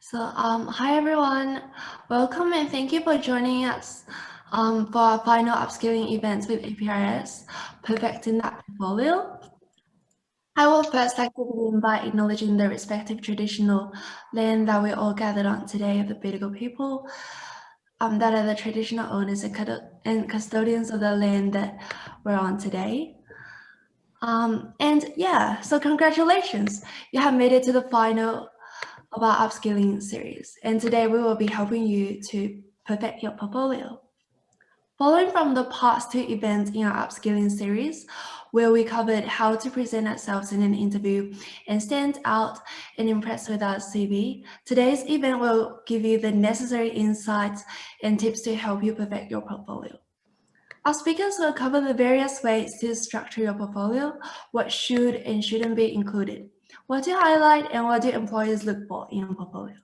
Hi everyone, welcome and thank you for joining us for our final upskilling events with APRS, Perfecting That Portfolio. I will first like to begin by acknowledging the respective traditional land that we all gathered on today of the Bidjigal people, that are the traditional owners and custodians of the land that we're on today. So congratulations, you have made it to the final of our upskilling series, and today we will be helping you to perfect your portfolio. Following from the past two events in our upskilling series, where we covered how to present ourselves in an interview and stand out and impress with our CV, today's event will give you the necessary insights and tips to help you perfect your portfolio. Our speakers will cover the various ways to structure your portfolio, what should and shouldn't be included, what to highlight, and what do employers look for in a portfolio.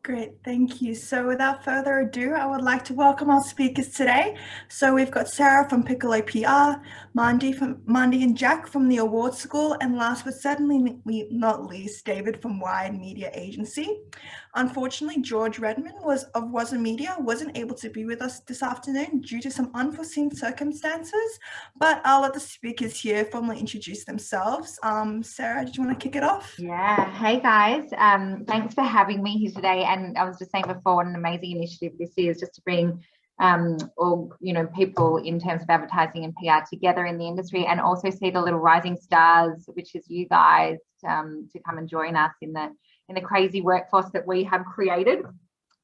Great, thank you. So without further ado, I would like to welcome our speakers today. So we've got Sarah from Piccolo PR, Mandy and Jack from the Award School, and last but certainly not least, David from Wired Media Agency. Unfortunately, George Redmond of Wasn't Media wasn't able to be with us this afternoon due to some unforeseen circumstances, but I'll let the speakers here formally introduce themselves. Sarah, did you want to kick it off? Yeah. Hey guys, thanks for having me here today. And I was just saying before, what an amazing initiative this is, just to bring people in terms of advertising and PR together in the industry, and also see the little rising stars, which is you guys, to come and join us in the crazy workforce that we have created.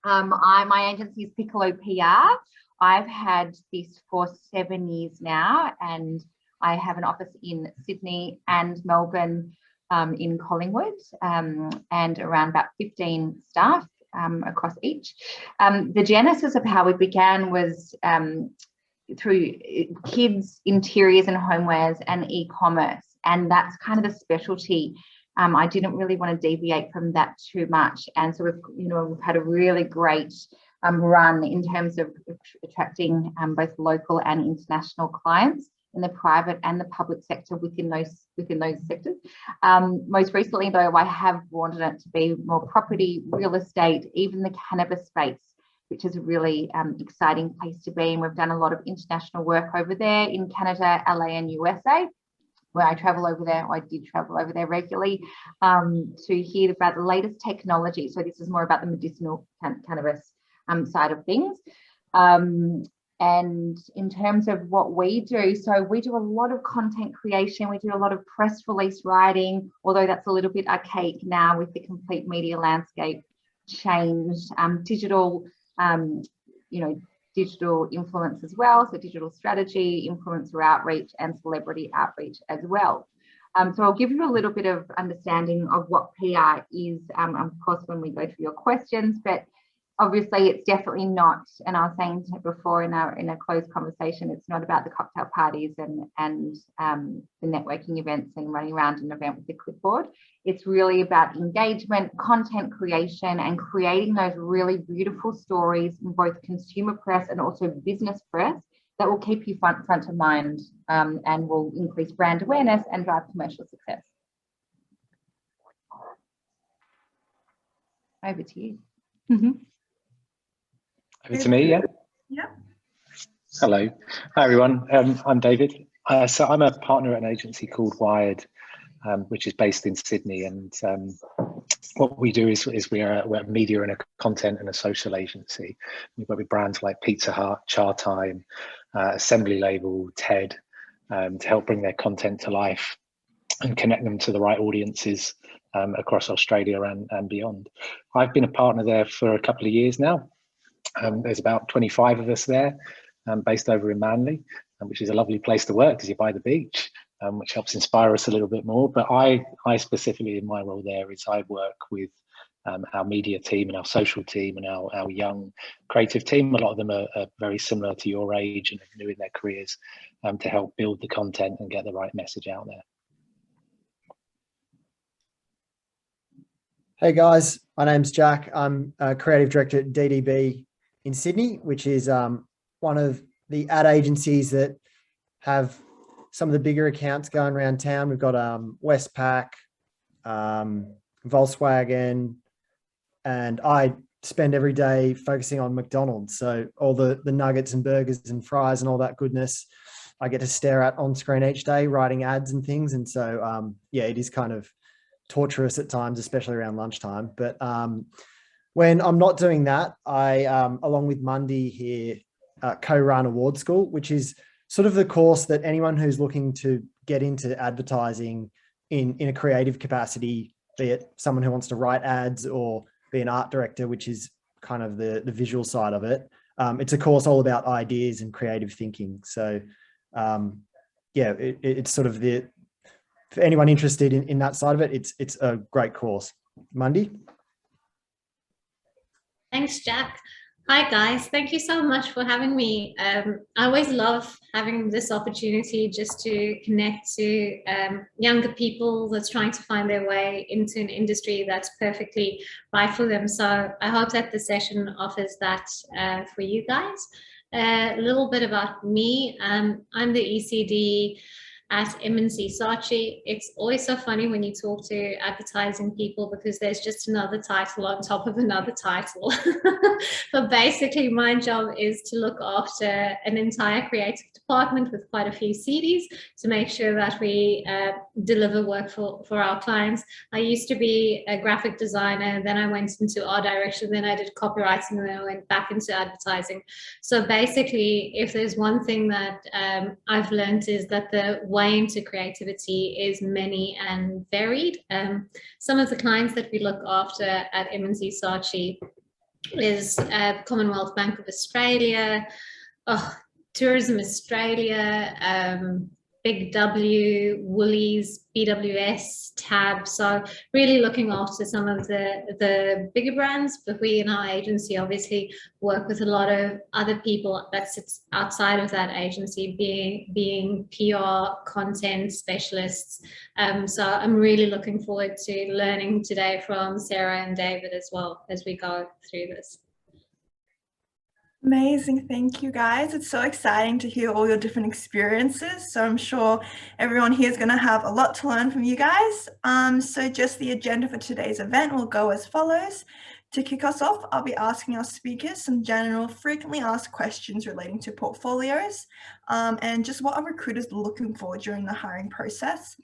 My agency is Piccolo PR. I've had this for 7 years now, and I have an office in Sydney and Melbourne, in Collingwood, and around about 15 staff across each. The genesis of how we began was through kids' interiors and homewares and e-commerce, and that's kind of the specialty. I didn't really want to deviate from that too much, and so we've had a really great run in terms of attracting both local and international clients in the private and the public sector within those sectors. Most recently, though, I have broadened it to be more property, real estate, even the cannabis space, which is a really exciting place to be. And we've done a lot of international work over there in Canada, LA, and USA, where I travel over there. I did travel over there regularly to hear about the latest technology. So this is more about the medicinal cannabis side of things. And in terms of what we do, so we do a lot of content creation, we do a lot of press release writing, although that's a little bit archaic now with the complete media landscape change, digital influence as well, so digital strategy, influencer outreach, and celebrity outreach as well. So I'll give you a little bit of understanding of what PR is, of course, when we go through your questions, but obviously, it's definitely not, and I was saying before in a closed conversation, it's not about the cocktail parties and the networking events and running around an event with a clipboard. It's really about engagement, content creation, and creating those really beautiful stories in both consumer press and also business press that will keep you front of mind, and will increase brand awareness and drive commercial success. Over to you. Mm-hmm. Over to me, yeah? Yeah. Hello. Hi, everyone. I'm David. So I'm a partner at an agency called Wired, which is based in Sydney. And what we do is we're a media and a content and a social agency. We've got with brands like Pizza Hut, Char Time, Assembly Label, TED, to help bring their content to life and connect them to the right audiences across Australia and beyond. I've been a partner there for a couple of years now. There's about 25 of us there, based over in Manly, which is a lovely place to work because you're by the beach, which helps inspire us a little bit more. But I specifically, in my role there, is I work with our media team and our social team and our young creative team. A lot of them are very similar to your age and new in their careers, to help build the content and get the right message out there. Hey guys, my name's Jack. I'm a creative director at DDB in Sydney, which is one of the ad agencies that have some of the bigger accounts going around town. We've got Westpac, Volkswagen, and I spend every day focusing on McDonald's. So all the nuggets and burgers and fries and all that goodness, I get to stare at on screen each day, writing ads and things. And so, yeah, it is kind of torturous at times, especially around lunchtime. But when I'm not doing that, I, along with Mundy here, co-run Award School, which is sort of the course that anyone who's looking to get into advertising in a creative capacity, be it someone who wants to write ads or be an art director, which is kind of the visual side of it. It's a course all about ideas and creative thinking. So yeah, it's sort of for anyone interested in that side of it, it's a great course. Mundy? Thanks, Jack. Hi, guys. Thank you so much for having me. I always love having this opportunity just to connect to younger people that's trying to find their way into an industry that's perfectly right for them. So I hope that the session offers that for you guys. A little bit about me. I'm the ECD at MNC Saatchi. It's always so funny when you talk to advertising people because there's just another title on top of another title. But basically my job is to look after an entire creative department with quite a few CDs to make sure that we deliver work for our clients. I used to be a graphic designer, then I went into art direction, then I did copywriting, and then I went back into advertising. So basically, if there's one thing that I've learned is that the way into creativity is many and varied. Some of the clients that we look after at MNC Saatchi is Commonwealth Bank of Australia, Tourism Australia, Big W, Woolies, BWS, Tab. So really looking after some of the bigger brands, but we in our agency obviously work with a lot of other people that sits outside of that agency, being PR, content specialists. So I'm really looking forward to learning today from Sarah and David as well as we go through this. Amazing. Thank you, guys. It's so exciting to hear all your different experiences. So I'm sure everyone here is going to have a lot to learn from you guys. So just the agenda for today's event will go as follows. To kick us off, I'll be asking our speakers some general frequently asked questions relating to portfolios and just what our recruiters are looking for during the hiring process.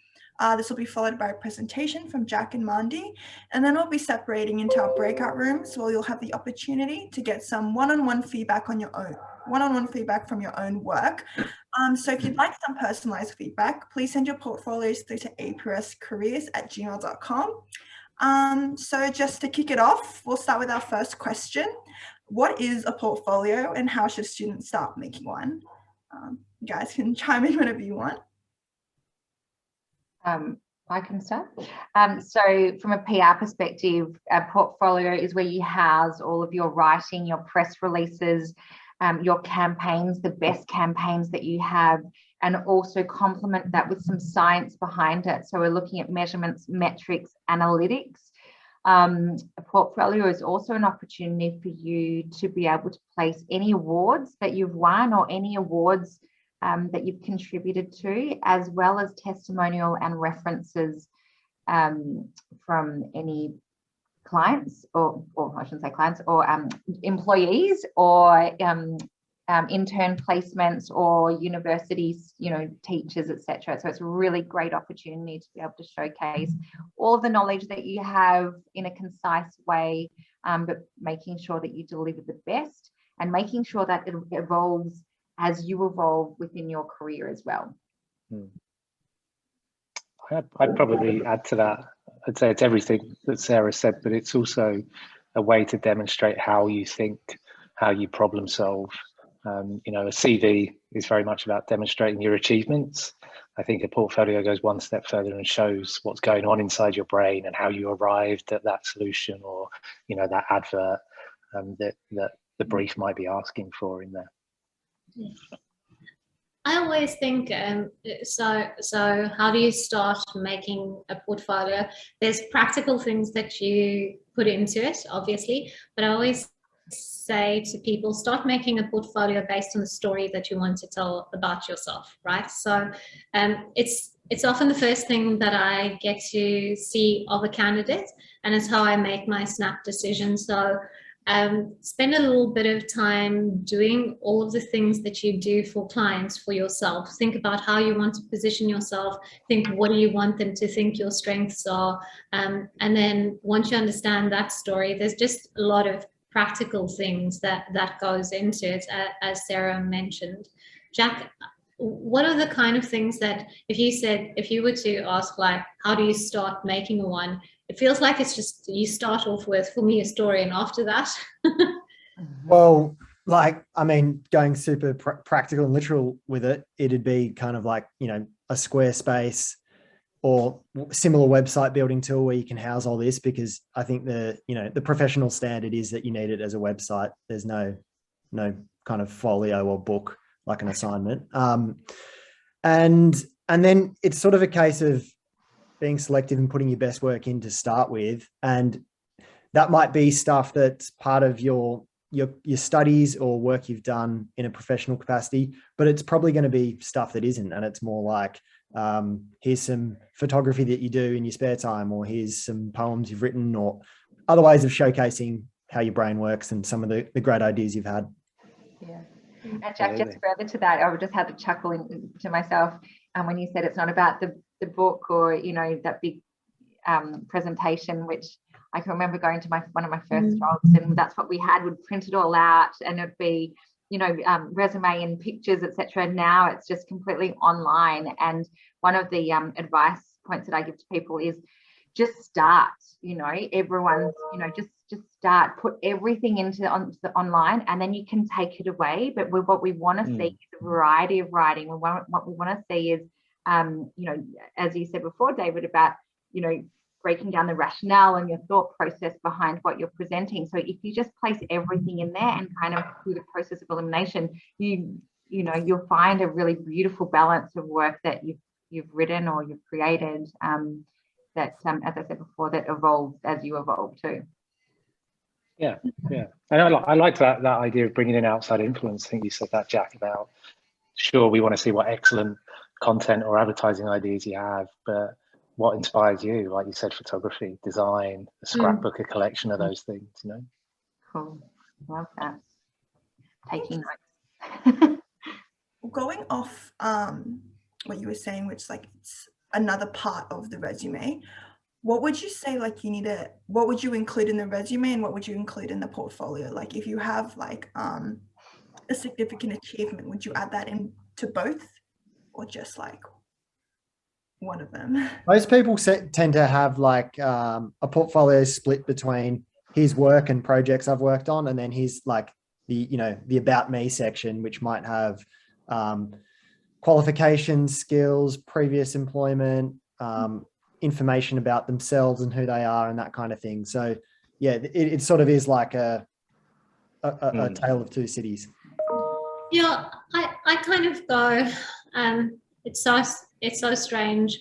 This will be followed by a presentation from Jack and Mandy, and then we'll be separating into our breakout rooms where you'll have the opportunity to get some one-on-one feedback on your own, from your own work. So if you'd like some personalized feedback, please send your portfolios through to aprscareers@gmail.com. So just to kick it off, we'll start with our first question. What is a portfolio and how should students start making one? You guys can chime in whenever you want. I can start. So from a PR perspective, a portfolio is where you house all of your writing, your press releases, your campaigns, the best campaigns that you have, and also complement that with some science behind it. So we're looking at measurements, metrics, analytics. A portfolio is also an opportunity for you to be able to place any awards that you've won or any awards that you've contributed to, as well as testimonial and references from any clients or I shouldn't say clients, or employees, or intern placements, or universities, teachers, etc. So it's a really great opportunity to be able to showcase all of the knowledge that you have in a concise way, but making sure that you deliver the best and making sure that it evolves as you evolve within your career as well. I'd probably add to that. I'd say it's everything that Sarah said, but it's also a way to demonstrate how you think, how you problem solve. A CV is very much about demonstrating your achievements. I think a portfolio goes one step further and shows what's going on inside your brain and how you arrived at that solution, or that advert that the brief might be asking for in there. I always think, so how do you start making a portfolio? There's practical things that you put into it, obviously, but I always say to people, start making a portfolio based on the story that you want to tell about yourself, right? So it's it's often the first thing that I get to see of a candidate, and it's how I make my snap decision. So spend a little bit of time doing all of the things that you do for clients, for yourself. Think about how you want to position yourself. Think, what do you want them to think your strengths are? And then once you understand that story, there's just a lot of practical things that goes into it, as Sarah mentioned. Jack, what are the kind of things that, if you were to ask, like, how do you start making a one? It feels like it's just, you start off with, for me, a story, and after that. Well, like, I mean, going super practical and literal with it, it'd be kind of like, you know, a Squarespace or similar website building tool where you can house all this, because I think the professional standard is that you need it as a website. There's no kind of folio or book like an assignment. And then it's sort of a case of being selective and putting your best work in to start with. And that might be stuff that's part of your studies or work you've done in a professional capacity, but it's probably going to be stuff that isn't. And it's more like, here's some photography that you do in your spare time, or here's some poems you've written, or other ways of showcasing how your brain works and some of the great ideas you've had. Yeah. And Jack, just further to that, I just had to chuckle to myself when you said it's not about the book or, you know, that big presentation, which I can remember going to one of my first jobs, and that's what we had. We'd print it all out, and it'd be, you know, resume and pictures, etc. Now it's just completely online. And one of the advice points that I give to people is just start. You know, everyone's, you know, just start, put everything into the online, and then you can take it away. But what we want to see is a variety of writing. What we want to see is, you know, as you said before, David, about, you know, breaking down the rationale and your thought process behind what you're presenting. So if you just place everything in there and kind of through the process of elimination, you know, you'll find a really beautiful balance of work that you've written or you've created, that, as I said before, that evolves as you evolve too. Yeah. And I like that idea of bringing in outside influence. I think you said that, Jack, about, sure, we want to see what excellent content or advertising ideas you have, but what inspires you? Like you said, photography, design, a scrapbook, a collection of those things, you know? Cool. Love that. Taking notes. Going off what you were saying, which, like, it's another part of the resume, what would you say, like, what would you include in the resume and what would you include in the portfolio? Like, if you have, like, a significant achievement, would you add that into both, or just like one of them? Most people tend to have like a portfolio split between his work and projects I've worked on, and then his, like, the about me section, which might have qualifications, skills, previous employment, information about themselves and who they are, and that kind of thing. So yeah, it sort of is like a tale of two cities. Yeah, I kind of go, it's so strange.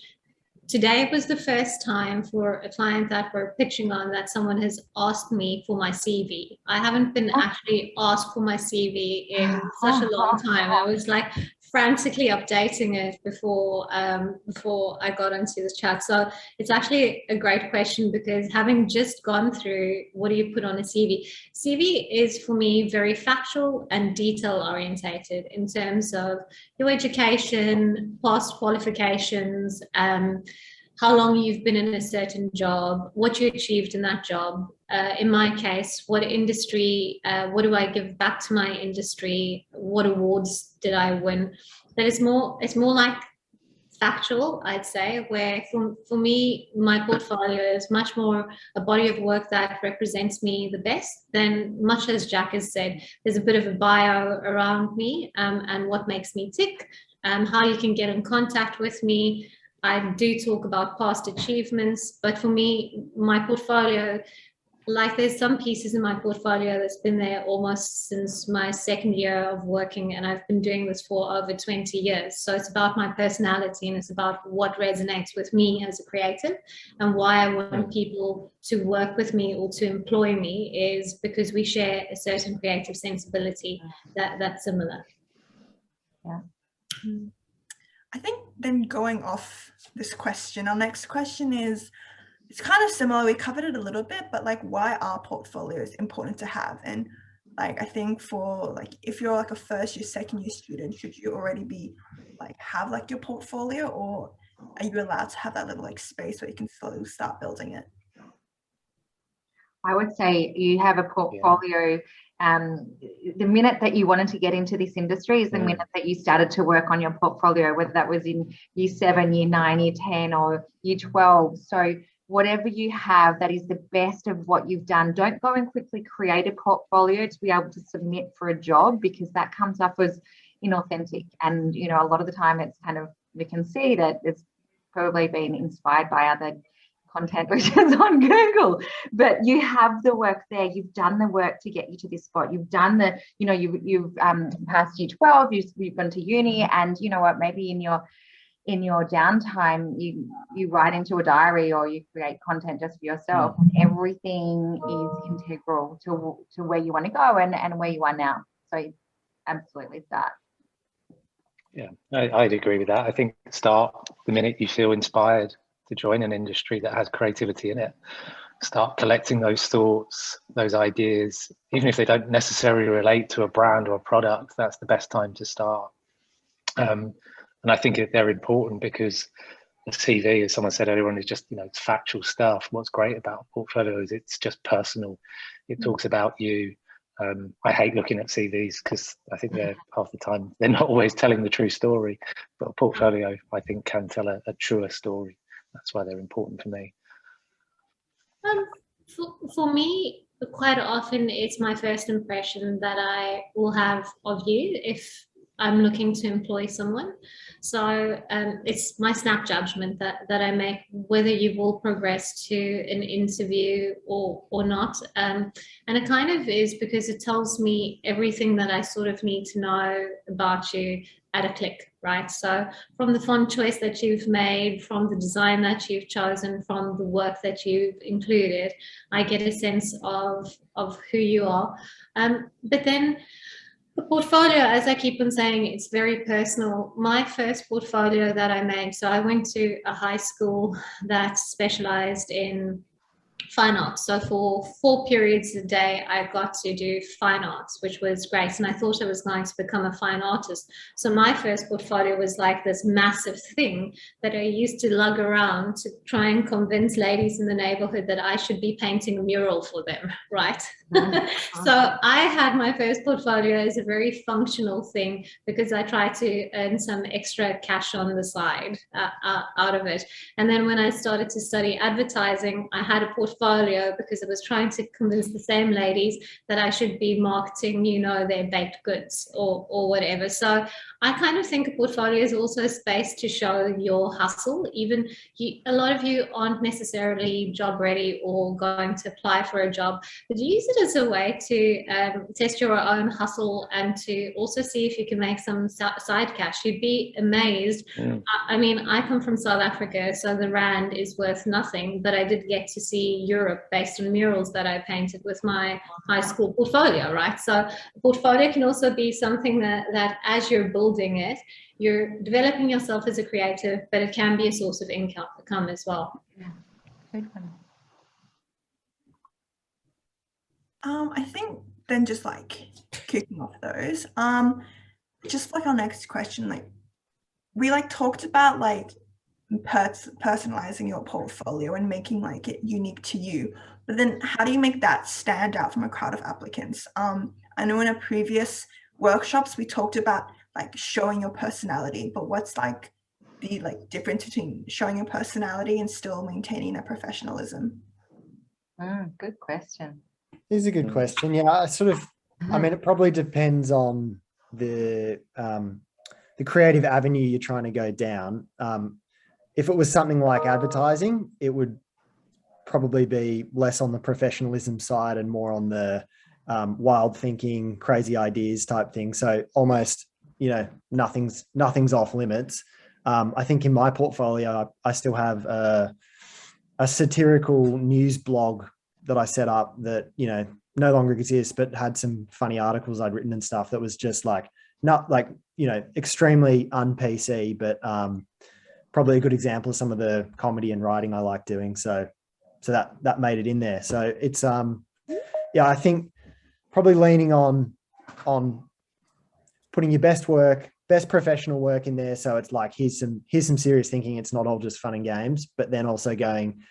Today was the first time for a client that we're pitching on that someone has asked me for my CV. I haven't been actually asked for my CV in such a long time. I was like frantically updating it before I got onto this chat. So it's actually a great question, because having just gone through, what do you put on a CV? CV is, for me, very factual and detail orientated in terms of your education, past qualifications, how long you've been in a certain job, what you achieved in that job. In my case, what industry, what do I give back to my industry? What awards did I win? That is it's more like factual, I'd say, where for me, my portfolio is much more a body of work that represents me the best. Then, much as Jack has said, there's a bit of a bio around me, and what makes me tick, how you can get in contact with me. I do talk about past achievements, but for me, my portfolio, like, there's some pieces in my portfolio that's been there almost since my second year of working, and I've been doing this for over 20 years. So it's about my personality, and it's about what resonates with me as a creative, and why I want people to work with me or to employ me is because we share a certain creative sensibility that's similar. Yeah. I think then going off this question, our next question is, it's kind of similar. We covered it a little bit, but like, why are portfolios important to have? And like, I think for like, if you're like a first year, second year student, should you already be like, have like your portfolio, or are you allowed to have that little like space where you can slowly start building it? I would say you have a portfolio. The minute that you wanted to get into this industry is the minute that you started to work on your portfolio, whether that was in year 7, year 9, year 10, or year 12. So whatever you have that is the best of what you've done, don't go and quickly create a portfolio to be able to submit for a job, because that comes off as inauthentic. And, you know, a lot of the time it's kind of, we can see that it's probably been inspired by other content which is on Google, but you have the work there. You've done the work to get you to this spot. You've done the, you know, you've passed year 12, you've gone to uni, and you know what, maybe in your downtime you write into a diary, or you create content just for yourself. Everything is integral to where you want to go and where you are now. So absolutely start. Yeah, I'd agree with that. I think start the minute you feel inspired to join an industry that has creativity in it. Start collecting those thoughts, those ideas, even if they don't necessarily relate to a brand or a product. That's the best time to start. And I think they're important because the CV, as someone said earlier on, is just, you know, it's factual stuff. What's great about portfolios, it's just personal. It talks about you. I hate looking at CVs because I think they're half the time they're not always telling the true story, but a portfolio I think can tell a truer story. That's why they're important for me. For me, quite often it's my first impression that I will have of you if I'm looking to employ someone. So it's my snap judgment that I make whether you will progress to an interview or not. And it kind of is because it tells me everything that I sort of need to know about you at a click, right? So from the font choice that you've made, from the design that you've chosen, from the work that you've included, I get a sense of who you are. But then the portfolio, as I keep on saying, it's very personal. My first portfolio that I made, so I went to a high school that specialized in fine arts. So for 4 periods a day, I got to do fine arts, which was great. And I thought I was going to become a fine artist. So my first portfolio was like this massive thing that I used to lug around to try and convince ladies in the neighborhood that I should be painting a mural for them, right? So I had my first portfolio as a very functional thing because I tried to earn some extra cash on the side out of it. And then when I started to study advertising, I had a portfolio because I was trying to convince the same ladies that I should be marketing, you know, their baked goods or whatever. So I kind of think a portfolio is also a space to show your hustle. Even a lot of you aren't necessarily job ready or going to apply for a job, but use it as a way to test your own hustle and to also see if you can make some side cash. You'd be amazed. I mean, I come from South Africa, so the rand is worth nothing, but I did get to see Europe based on murals that I painted with my high school portfolio, right? So a portfolio can also be something that as you're building it, you're developing yourself as a creative, but it can be a source of income as well. Yeah, good one. I think then just like kicking off those, just like our next question, like we like talked about like personalizing your portfolio and making like it unique to you, but then how do you make that stand out from a crowd of applicants? I know in our previous workshops we talked about like showing your personality, but what's like the like difference between showing your personality and still maintaining that professionalism? Good question. This is a good question. Yeah, I mean, it probably depends on the creative avenue you're trying to go down. If it was something like advertising, it would probably be less on the professionalism side and more on the wild thinking, crazy ideas type thing. So almost, you know, nothing's off limits. I think in my portfolio, I still have a satirical news blog that I set up that, you know, no longer exists, but had some funny articles I'd written and stuff that was just like not like, you know, extremely un-PC, but probably a good example of some of the comedy and writing I like doing. So that made it in there. So it's yeah, I think probably leaning on putting your best professional work in there. So it's like, here's some serious thinking. It's not all just fun and games, but then also going,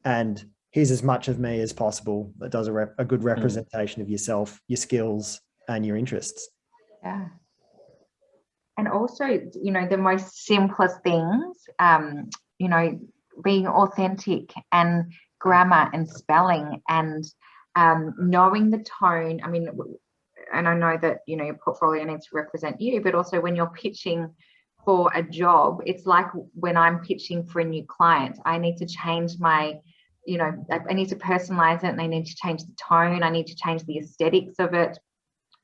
and here's as much of me as possible that does a good representation of yourself, your skills, and your interests. Yeah. And also, you know, the most simplest things, you know, being authentic and grammar and spelling and knowing the tone. I mean, and I know that, you know, your portfolio needs to represent you, but also when you're pitching for a job, it's like when I'm pitching for a new client, I need to change my, you know, I need to personalize it, and I need to change the tone. I need to change the aesthetics of it,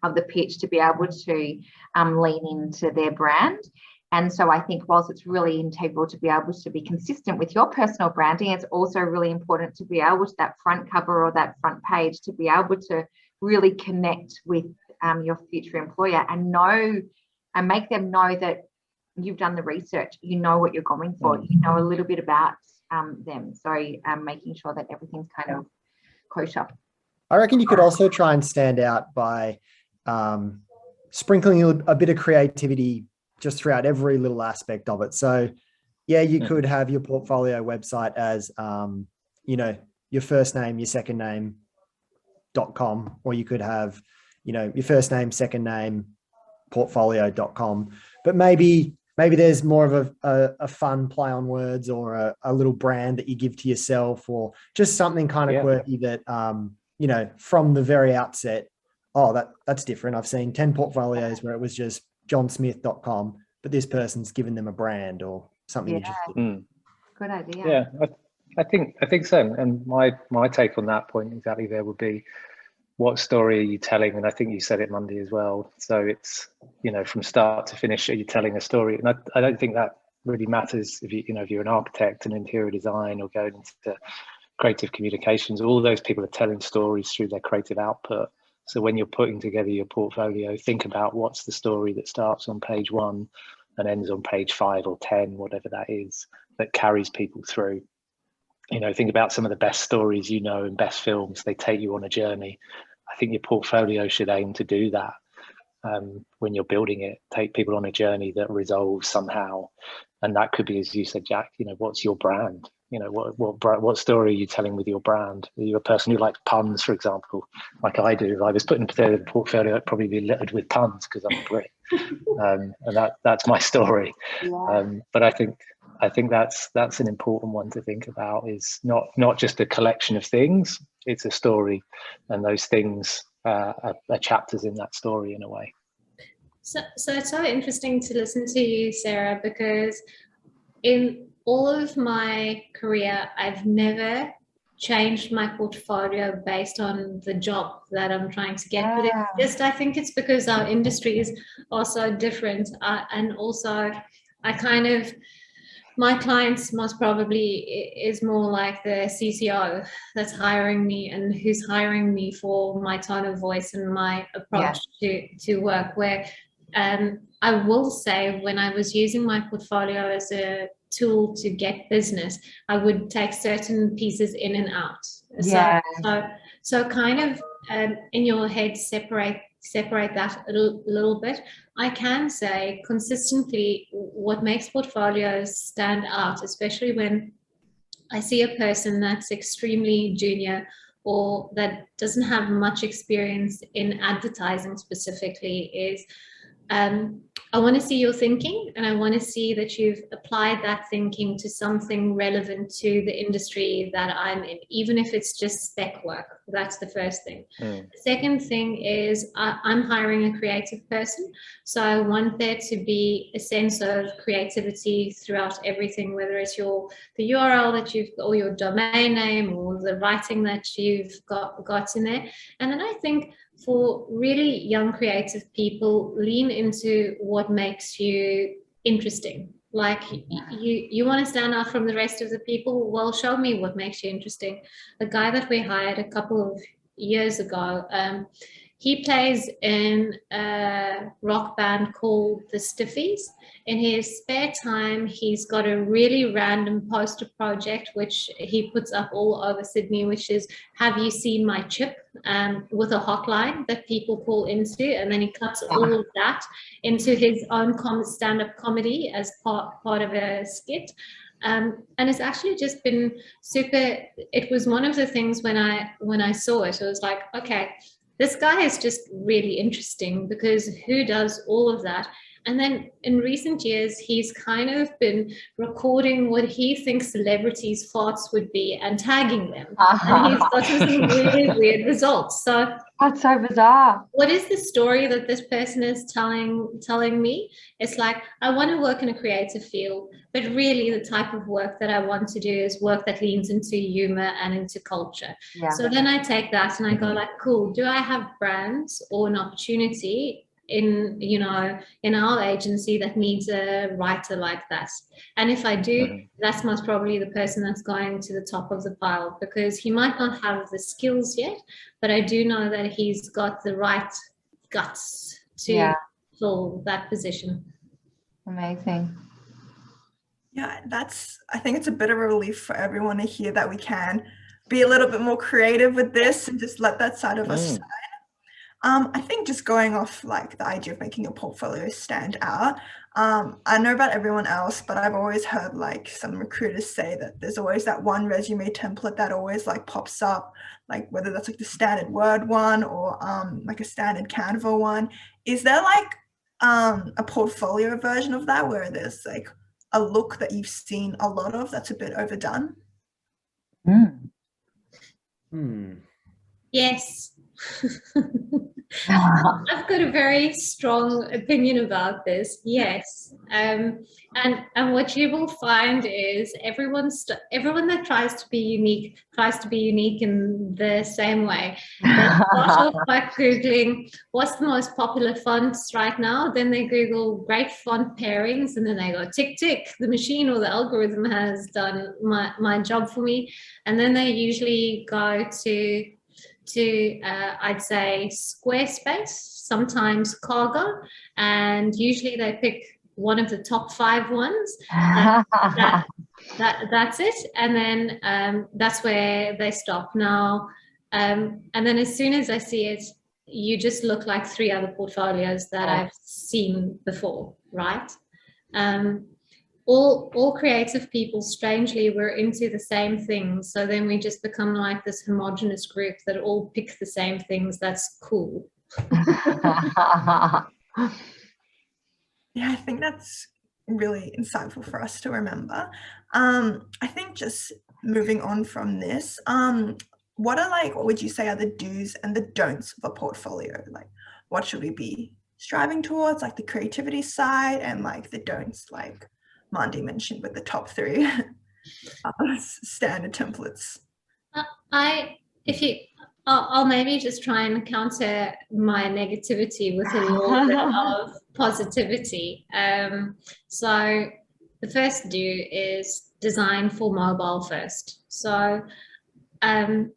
of the pitch, to be able to lean into their brand. And so I think whilst it's really integral to be able to be consistent with your personal branding, it's also really important to be able to, that front cover or that front page, to be able to really connect with your future employer and know and make them know that you've done the research, you know what you're going for, you know a little bit about them. So making sure that everything's kind of kosher. I reckon you could also try and stand out by sprinkling a bit of creativity just throughout every little aspect of it. So yeah, you could have your portfolio website as, you know, your first name, your second name .com, or you could have, you know, your first name, second name, portfolio.com. But maybe there's more of a fun play on words, or a little brand that you give to yourself, or just something kind of quirky that, you know, from the very outset, oh, that's different. I've seen 10 portfolios where it was just johnsmith.com, but this person's given them a brand or something interesting. Good idea. Yeah, I think so. And my take on that point exactly there would be, what story are you telling? And I think you said it Monday as well. So it's, you know, from start to finish, are you telling a story? And I don't think that really matters if if you're an architect and interior design or going into creative communications. All those people are telling stories through their creative output. So when you're putting together your portfolio, think about what's the story that starts on page 1 and ends on page 5 or 10, whatever that is, that carries people through. You know, think about some of the best stories, you know, and best films. They take you on a journey. I think your portfolio should aim to do that. When you're building it, take people on a journey that resolves somehow. And that could be, as you said, Jack, you know, what's your brand? You know, what story are you telling with your brand? Are you a person who likes puns, for example, like I do? If I was putting together the portfolio, it'd probably be littered with puns because I'm a Brit. And that's my story. But I think that's an important one to think about, is not just a collection of things, it's a story, and those things are chapters in that story in a way. So it's so interesting to listen to you, Sarah, because in all of my career, I've never changed my portfolio based on the job that I'm trying to get. But it's just, I think it's because our industries are so different. And also I kind of, my clients most probably is more like the CCO that's hiring me, and who's hiring me for my tone of voice and my approach to work, where I will say, when I was using my portfolio as a tool to get business, I would take certain pieces in and out. So kind of in your head, separate that a little bit. I can say consistently what makes portfolios stand out, especially when I see a person that's extremely junior or that doesn't have much experience in advertising specifically, is I want to see your thinking, and I want to see that you've applied that thinking to something relevant to the industry that I'm in, even if it's just spec work. That's the first thing. The second thing is I'm hiring a creative person, so I want there to be a sense of creativity throughout everything, whether it's the URL that you've, or your domain name, or the writing that you've got in there. And then I think for really young creative people, lean into what makes you interesting. Like you want to stand out from the rest of the people, well, show me what makes you interesting. The guy that we hired a couple of years ago, he plays in a rock band called the Stiffies. In his spare time, he's got a really random poster project which he puts up all over Sydney, which is "Have you seen my chip?" With a hotline that people call into, and then he cuts all of that into his own stand-up comedy as part of a skit. And it's actually just been super. It was one of the things when I saw it, I was like, okay, this guy is just really interesting, because who does all of that? And then in recent years, he's kind of been recording what he thinks celebrities' farts would be and tagging them. And he's gotten some really weird results. So that's so bizarre. What is the story that this person is telling me? It's like, I want to work in a creative field, but really the type of work that I want to do is work that leans into humor and into culture. Yeah. So then I take that and I go like, cool, do I have brands or an opportunity in our agency that needs a writer like that? And if I do, that's most probably the person that's going to the top of the pile, because he might not have the skills yet, but I do know that he's got the right guts to fill that position. Amazing. Yeah, I think it's a bit of a relief for everyone to hear that we can be a little bit more creative with this and just let that side of us slide. I think just going off like the idea of making your portfolio stand out, I know about everyone else, but I've always heard like some recruiters say that there's always that one resume template that always like pops up, like whether that's like the standard Word one or like a standard Canva one. Is there like a portfolio version of that where there's like a look that you've seen a lot of that's a bit overdone? Yes. I've got a very strong opinion about this. Yes, and what you will find is everyone that tries to be unique in the same way. They start off by googling what's the most popular fonts right now. Then they Google great font pairings, and then they go tick tick. The machine or the algorithm has done my job for me, and then they usually go to I'd say Squarespace, sometimes Cargo, and usually they pick one of the top 5 ones. That's it, and then that's where they stop now. And then as soon as I see it, you just look like 3 other portfolios that I've seen before, right? All creative people, strangely, we're into the same things. So then we just become like this homogenous group that all pick the same things. That's cool. Yeah, I think that's really insightful for us to remember. I think just moving on from this, what would you say are the do's and the don'ts of a portfolio? Like, what should we be striving towards, like the creativity side, and like the don'ts, like Mandy mentioned with the top 3 standard templates? I'll maybe just try and counter my negativity with a little bit of positivity. So the first do is design for mobile first. So the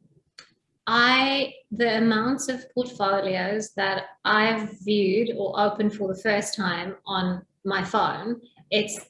amounts of portfolios that I've viewed or opened for the first time on my phone,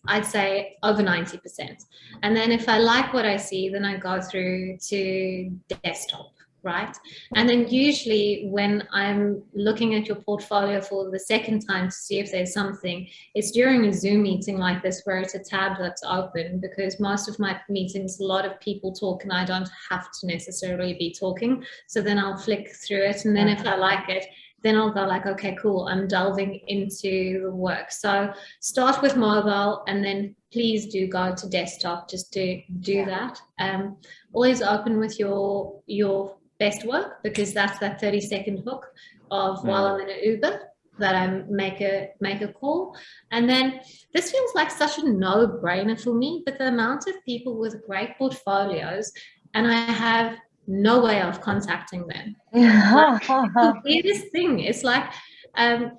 I'd say over 90%. And then if I like what I see, then I go through to desktop, right? And then usually when I'm looking at your portfolio for the second time to see if there's something, it's during a Zoom meeting like this where it's a tab that's open, because most of my meetings, a lot of people talk and I don't have to necessarily be talking. So then I'll flick through it, and then if I like it, then I'll go like, okay, cool, I'm delving into the work. So start with mobile, and then please do go to desktop, just to do that. Always open with your best work, because that's that 30-second hook of while I'm in an Uber that I make a call. And then this feels like such a no-brainer for me, but the amount of people with great portfolios, and I have no way of contacting them. Like, it's the weirdest thing. It's like And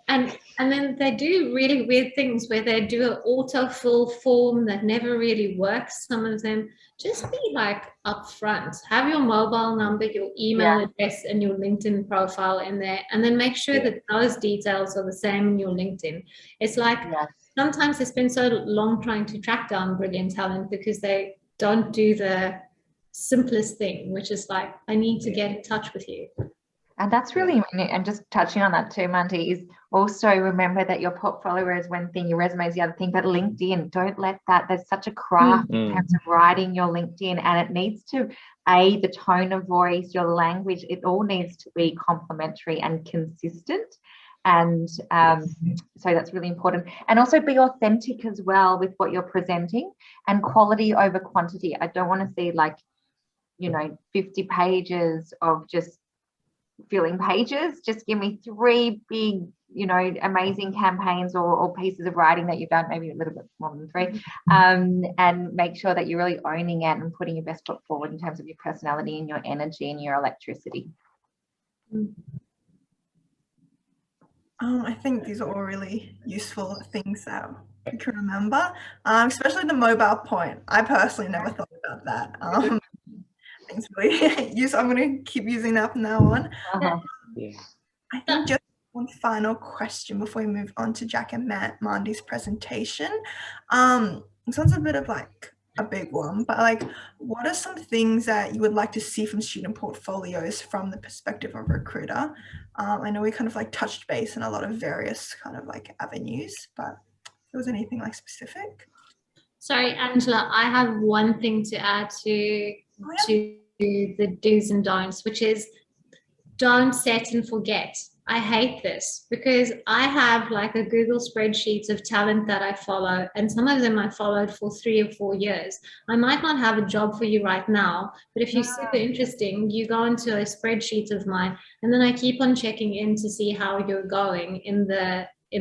then they do really weird things where they do an autofill form that never really works. Some of them, just be like upfront. Have your mobile number, your email address, and your LinkedIn profile in there, and then make sure that those details are the same in your LinkedIn. It's like sometimes they spend so long trying to track down brilliant talent because they don't do the simplest thing, which is like, I need to get in touch with you. And that's really, and just touching on that too, Mandy, is also remember that your portfolio is one thing, your resume is the other thing, but LinkedIn, don't let that, there's such a craft in terms of writing your LinkedIn, and it needs to, the tone of voice, your language, it all needs to be complementary and consistent. And so that's really important. And also be authentic as well with what you're presenting, and quality over quantity. I don't want to see 50 pages of just filling pages. Just give me 3 big, amazing campaigns or pieces of writing that you've done, maybe a little bit more than 3, and make sure that you're really owning it and putting your best foot forward in terms of your personality and your energy and your electricity. I think these are all really useful things that we can remember, especially the mobile point. I personally never thought about that. It's really useful. I'm going to keep using that from now on. I think just one final question before we move on to Jack and Mandy's presentation. This one's a bit of like a big one, but what are some things that you would like to see from student portfolios from the perspective of a recruiter? I know we kind of touched base in a lot of various kind of avenues, but if there was anything specific? Sorry, Angela, I have one thing to add to the do's and don'ts, which is don't set and forget. I hate this because I have a Google spreadsheet of talent that I follow, and some of them I followed for 3 or 4 years. I might not have a job for you right now, but if you're super interesting, you go into a spreadsheet of mine, and then I keep on checking in to see how you're going in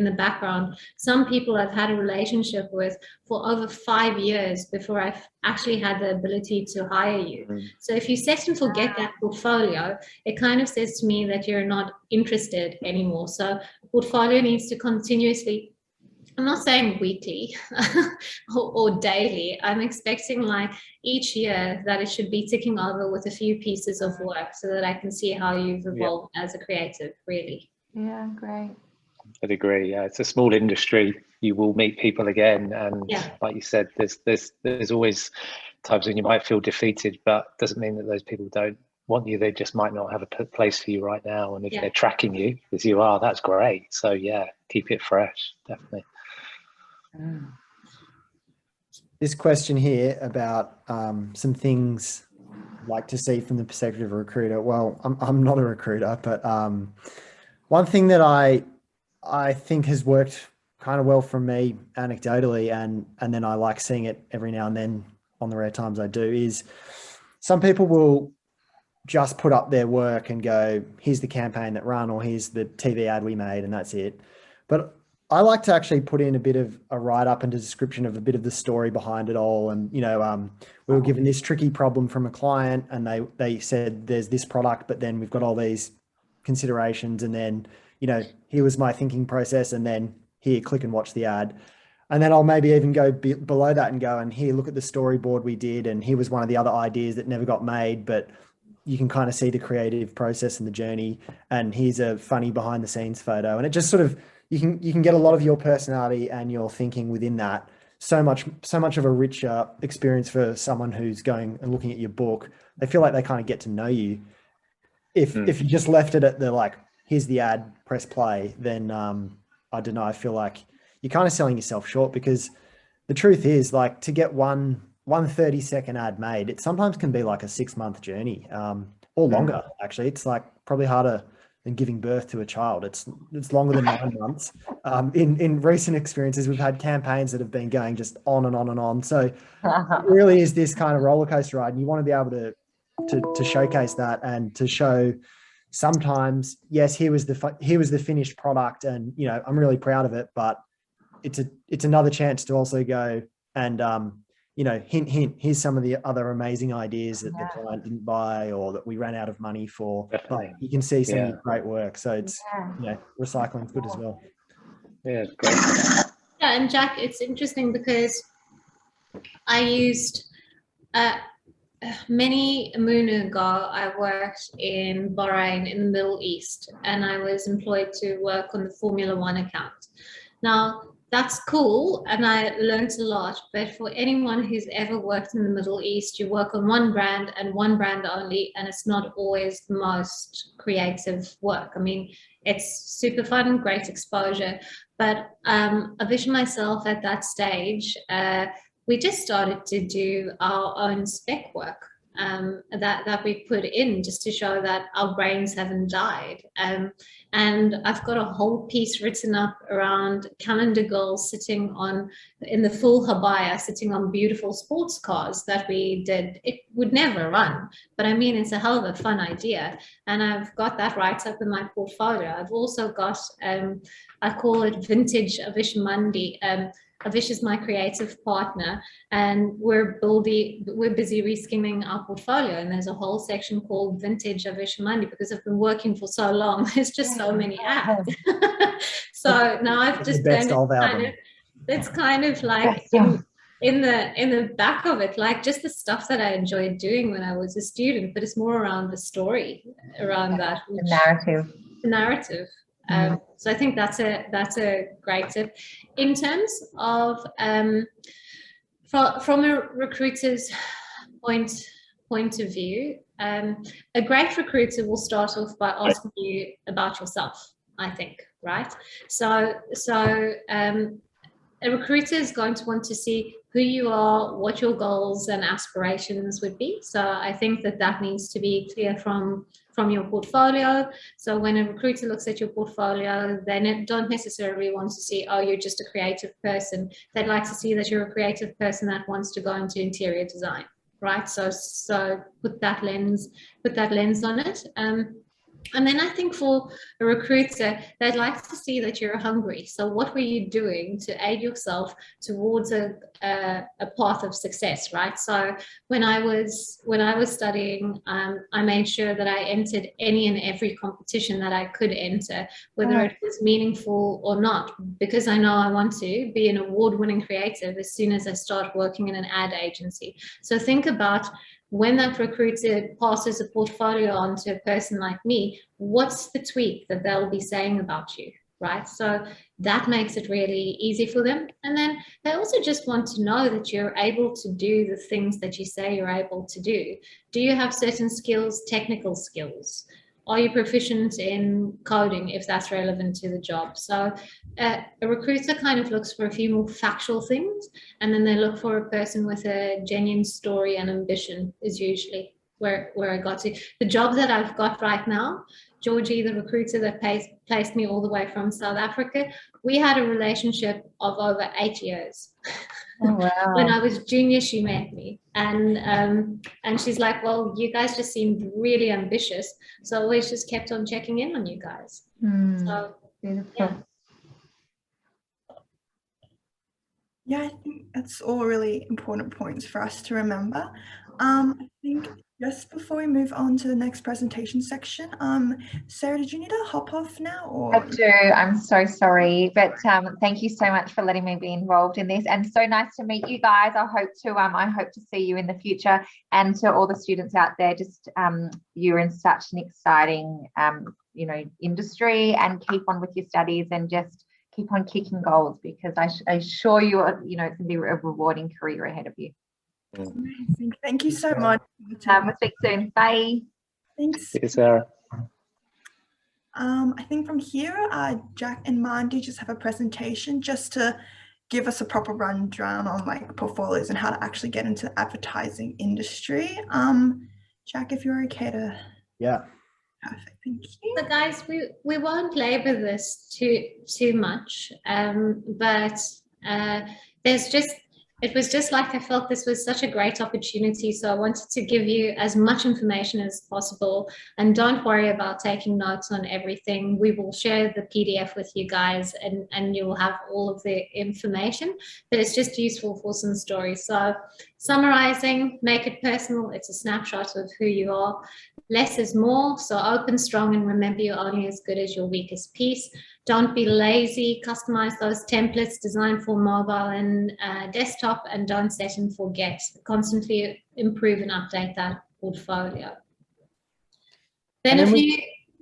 the background. Some people I've had a relationship with for over 5 years before I've actually had the ability to hire you. So if you set and forget that portfolio, it kind of says to me that you're not interested anymore. So portfolio needs to continuously, I'm not saying weekly or daily, I'm expecting each year that it should be ticking over with a few pieces of work so that I can see how you've evolved as a creative, really. Yeah, great. I'd agree. Yeah, it's a small industry. You will meet people again, and like you said, there's always times when you might feel defeated, but doesn't mean that those people don't want you. They just might not have a place for you right now. And if they're tracking you as you are, that's great. So yeah, keep it fresh, definitely. This question here about some things I'd like to see from the perspective of a recruiter. Well, I'm not a recruiter, but one thing that I think has worked kind of well for me anecdotally, and then I like seeing it every now and then on the rare times I do, is some people will just put up their work and go, here's the campaign that ran, or here's the TV ad we made, and that's it. But I like to actually put in a bit of a write-up and a description of a bit of the story behind it all. And, we were given this tricky problem from a client, and they said there's this product, but then we've got all these considerations, and then here was my thinking process, and then here, click and watch the ad. And then I'll maybe even go below that and go, and here, look at the storyboard we did, and here was one of the other ideas that never got made, but you can kind of see the creative process and the journey, and here's a funny behind the scenes photo. And it just sort of, you can get a lot of your personality and your thinking within that. So much of a richer experience for someone who's going and looking at your book. They feel like they kind of get to know you. If you just left it at the here's the ad, press play, then I don't know, I feel like you're kind of selling yourself short, because the truth is to get one 30-second ad made, it sometimes can be a 6-month journey, or longer. Actually, it's probably harder than giving birth to a child. It's longer than 9 months. In recent experiences, we've had campaigns that have been going just on and on and on. So it really is this kind of roller coaster ride, and you want to be able to showcase that and to show sometimes, yes, here was the finished product, and I'm really proud of it, but it's another chance to also go and you know, hint, hint, here's some of the other amazing ideas that the client didn't buy or that we ran out of money for. Definitely. But you can see some of your great work. So it's, you know, recycling's good as well. Yeah, great. Yeah, and Jack, it's interesting because I used many a moon ago, I worked in Bahrain in the Middle East, and I was employed to work on the Formula One account. Now, that's cool, and I learned a lot, but for anyone who's ever worked in the Middle East, you work on one brand and one brand only, and it's not always the most creative work. I mean, it's super fun, great exposure, but Avish and myself at that stage, we just started to do our own spec work that we put in just to show that our brains haven't died. And I've got a whole piece written up around calendar girls sitting in the full habaya, sitting on beautiful sports cars that we did. It would never run, but I mean, it's a hell of a fun idea. And I've got that right up in my portfolio. I've also got, I call it vintage Avish Mandi. Avish is my creative partner, and we're busy reskimming our portfolio, and there's a whole section called Vintage Avish Mandi because I've been working for so long. There's just so many ads. So now I've just turned it it's kind of like in the back of it, like just the stuff that I enjoyed doing when I was a student, but it's more around the story around that, The narrative. So I think that's a great tip. In terms of from a recruiter's point of view, a great recruiter will start off by asking you about yourself, I think, right? So a recruiter is going to want to see who you are, what your goals and aspirations would be. So I think that needs to be clear from your portfolio. So when a recruiter looks at your portfolio, they don't necessarily want to see, oh, you're just a creative person. They'd like to see that you're a creative person that wants to go into interior design, right? So put that lens on it. And then I think for a recruiter, they'd like to see that you're hungry. So what were you doing to aid yourself towards a path of success, right? So when I was studying, I made sure that I entered any and every competition that I could enter, whether it was meaningful or not, because I know I want to be an award-winning creative as soon as I start working in an ad agency. So think about when that recruiter passes a portfolio on to a person like me, what's the tweak that they'll be saying about you, right? So that makes it really easy for them. And then they also just want to know that you're able to do the things that you say you're able to do. Do you have certain skills, technical skills? Are you proficient in coding, if that's relevant to the job? So a recruiter kind of looks for a few more factual things, and then they look for a person with a genuine story and ambition is usually where I got to. The job that I've got right now, Georgie, the recruiter that placed me all the way from South Africa, we had a relationship of over 8 years. Oh, wow. When I was junior, she met me, and she's like, well, you guys just seemed really ambitious, so I always just kept on checking in on you guys. So beautiful. Yeah, I think that's all really important points for us to remember. I think just before we move on to the next presentation section, Sarah, did you need to hop off now? Or? I do. I'm so sorry, but thank you so much for letting me be involved in this, and so nice to meet you guys. I hope to see you in the future, and to all the students out there, just you're in such an exciting industry, and keep on with your studies and just keep on kicking goals, because I assure you, it's going to be a rewarding career ahead of you. Amazing. Thank you so much. We'll speak soon. Bye. Thanks. Thank you, Sarah. I think from here, Jack and Mandy just have a presentation just to give us a proper rundown on like portfolios and how to actually get into the advertising industry. Jack, if you're okay to. Yeah. Perfect. Thank you. So guys, we won't labor this too much, but there's just it was just like I felt this was such a great opportunity. So I wanted to give you as much information as possible, and don't worry about taking notes on everything. We will share the PDF with you guys, and you will have all of the information, but it's just useful for some stories. So summarizing, make it personal. It's a snapshot of who you are. Less is more. So open, strong, and remember you're only as good as your weakest piece. Don't be lazy, customize those templates designed for mobile and desktop, and don't set and forget. Constantly improve and update that portfolio. Then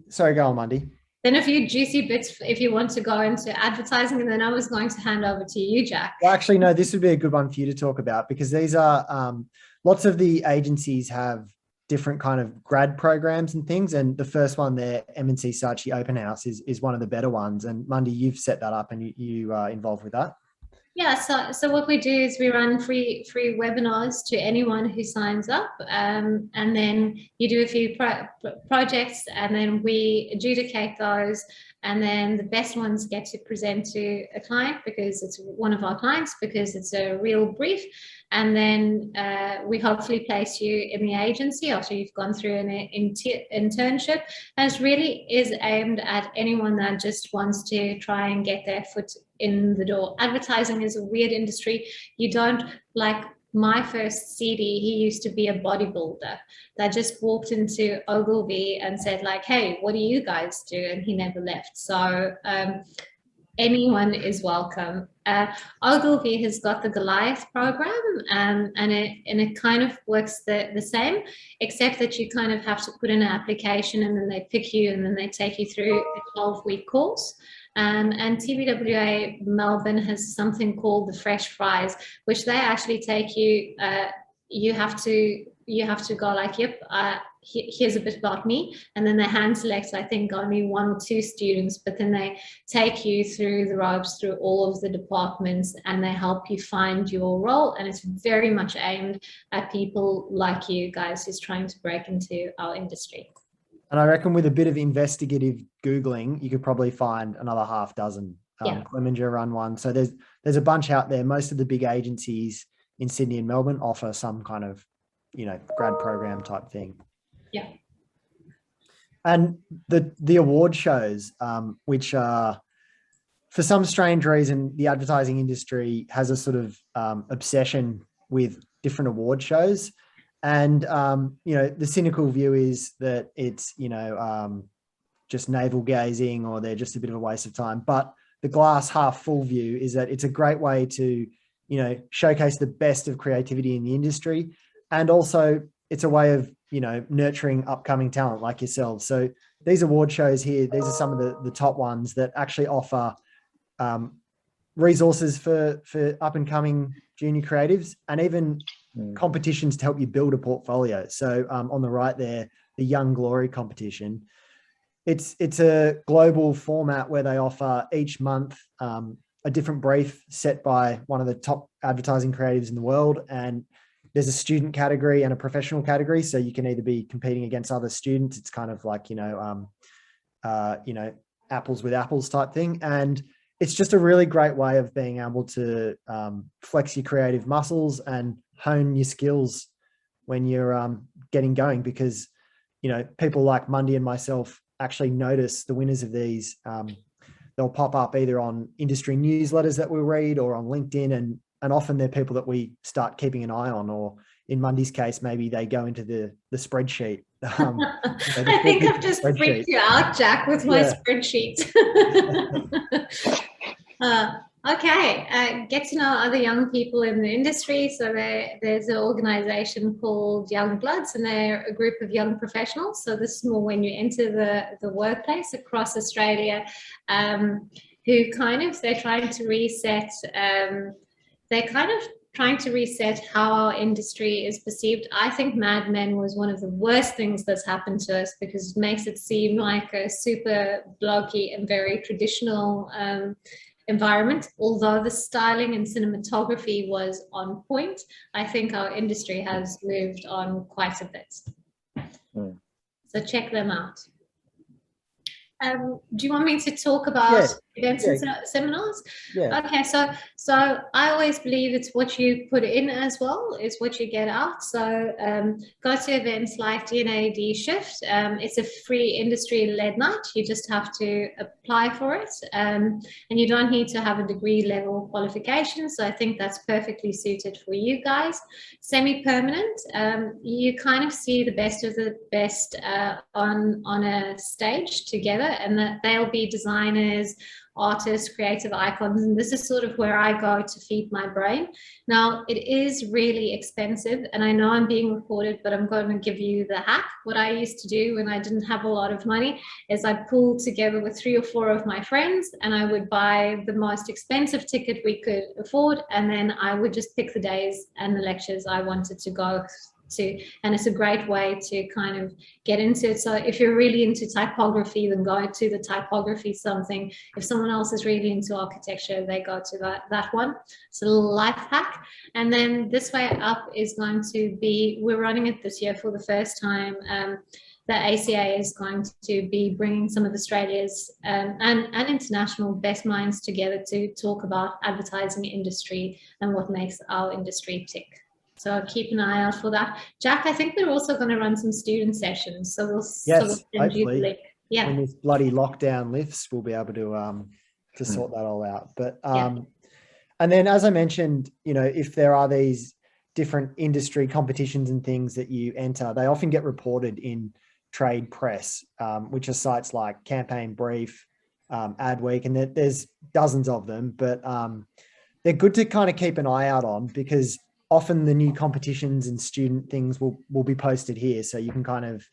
sorry, go on, Mandy. Then a few juicy bits if you want to go into advertising, and then I was going to hand over to you, Jack. Well, actually, no, this would be a good one for you to talk about, because these are lots of the agencies have different kind of grad programs and things. And the first one there, M&C Saatchi Open House, is one of the better ones. And Mandy, you've set that up and you are involved with that. Yeah, so what we do is we run free webinars to anyone who signs up, and then you do a few projects, and then we adjudicate those, and then the best ones get to present to a client, because it's one of our clients, because it's a real brief, and then we hopefully place you in the agency after you've gone through an internship. And it really is aimed at anyone that just wants to try and get their foot in the door. Advertising is a weird industry. You don't, like my first CD, he used to be a bodybuilder that just walked into Ogilvy and said like, hey, what do you guys do? And he never left. So anyone is welcome. Ogilvy has got the Goliath program, and it kind of works the same, except that you kind of have to put in an application, and then they pick you, and then they take you through a 12-week course. And TBWA Melbourne has something called the Fresh Fries, which they actually take you. You have to go like, yep, here's a bit about me, and then they hand select, I think, only 1 or 2 students, but then they take you through the ropes, through all of the departments, and they help you find your role. And it's very much aimed at people like you guys who's trying to break into our industry. And I reckon with a bit of investigative Googling, you could probably find another half dozen. Clemenger run one. So there's a bunch out there. Most of the big agencies in Sydney and Melbourne offer some kind of, grad program type thing. Yeah. And the award shows, which are, for some strange reason, the advertising industry has a sort of obsession with different award shows. And, the cynical view is that it's, just navel gazing, or they're just a bit of a waste of time. But the glass half full view is that it's a great way to, showcase the best of creativity in the industry. And also it's a way of, nurturing upcoming talent like yourselves. So these award shows here, these are some of the top ones that actually offer resources for up and coming junior creatives, and even competitions to help you build a portfolio. So on the right there, the Young Glory competition, it's a global format where they offer each month a different brief set by one of the top advertising creatives in the world. And there's a student category and a professional category. So you can either be competing against other students. It's kind of like, apples with apples type thing. And it's just a really great way of being able to flex your creative muscles and hone your skills when you're getting going, because, people like Mundy and myself actually notice the winners of these. They'll pop up either on industry newsletters that we read, or on LinkedIn, and often they're people that we start keeping an eye on, or in Mundy's case, maybe they go into the spreadsheet. I think I've just freaked you out, Jack, with my spreadsheet. Okay, get to know other young people in the industry. So there's an organization called Young Bloods, and they're a group of young professionals. So this is more when you enter the workplace across Australia, who they're trying to reset, trying to reset how our industry is perceived. I think Mad Men was one of the worst things that's happened to us, because it makes it seem like a super bloggy and very traditional environment. Although the styling and cinematography was on point, I think our industry has moved on quite a bit. So check them out. Do you want me to talk about events and seminars? Yeah. Okay, so I always believe it's what you put in as well is what you get out. So go to events like D&AD Shift. It's a free industry-led night. You just have to apply for it, and you don't need to have a degree level qualification. So I think that's perfectly suited for you guys. Semi-permanent, you kind of see the best of the best on a stage together, and that they'll be designers, artists, creative icons, and this is sort of where I go to feed my brain. Now, it is really expensive, and I know I'm being recorded, but I'm going to give you the hack. What I used to do when I didn't have a lot of money is I'd pull together with 3 or 4 of my friends, and I would buy the most expensive ticket we could afford, and then I would just pick the days and the lectures I wanted to go to, and it's a great way to kind of get into it. So if you're really into typography, then go to the typography something. If someone else is really into architecture, they go to that one. It's a little life hack. And then this way up is going to be, we're running it this year for the first time. The ACA is going to be bringing some of Australia's and international best minds together to talk about advertising industry and what makes our industry tick. So keep an eye out for that. Jack, I think they're also going to run some student sessions. So we'll send you the link. Yeah. When this bloody lockdown lifts, we'll be able to sort that all out. But and then, as I mentioned, if there are these different industry competitions and things that you enter, they often get reported in trade press, which are sites like Campaign Brief, Adweek, and there's dozens of them. But they're good to kind of keep an eye out on, because often the new competitions and student things will be posted here, so you can kind of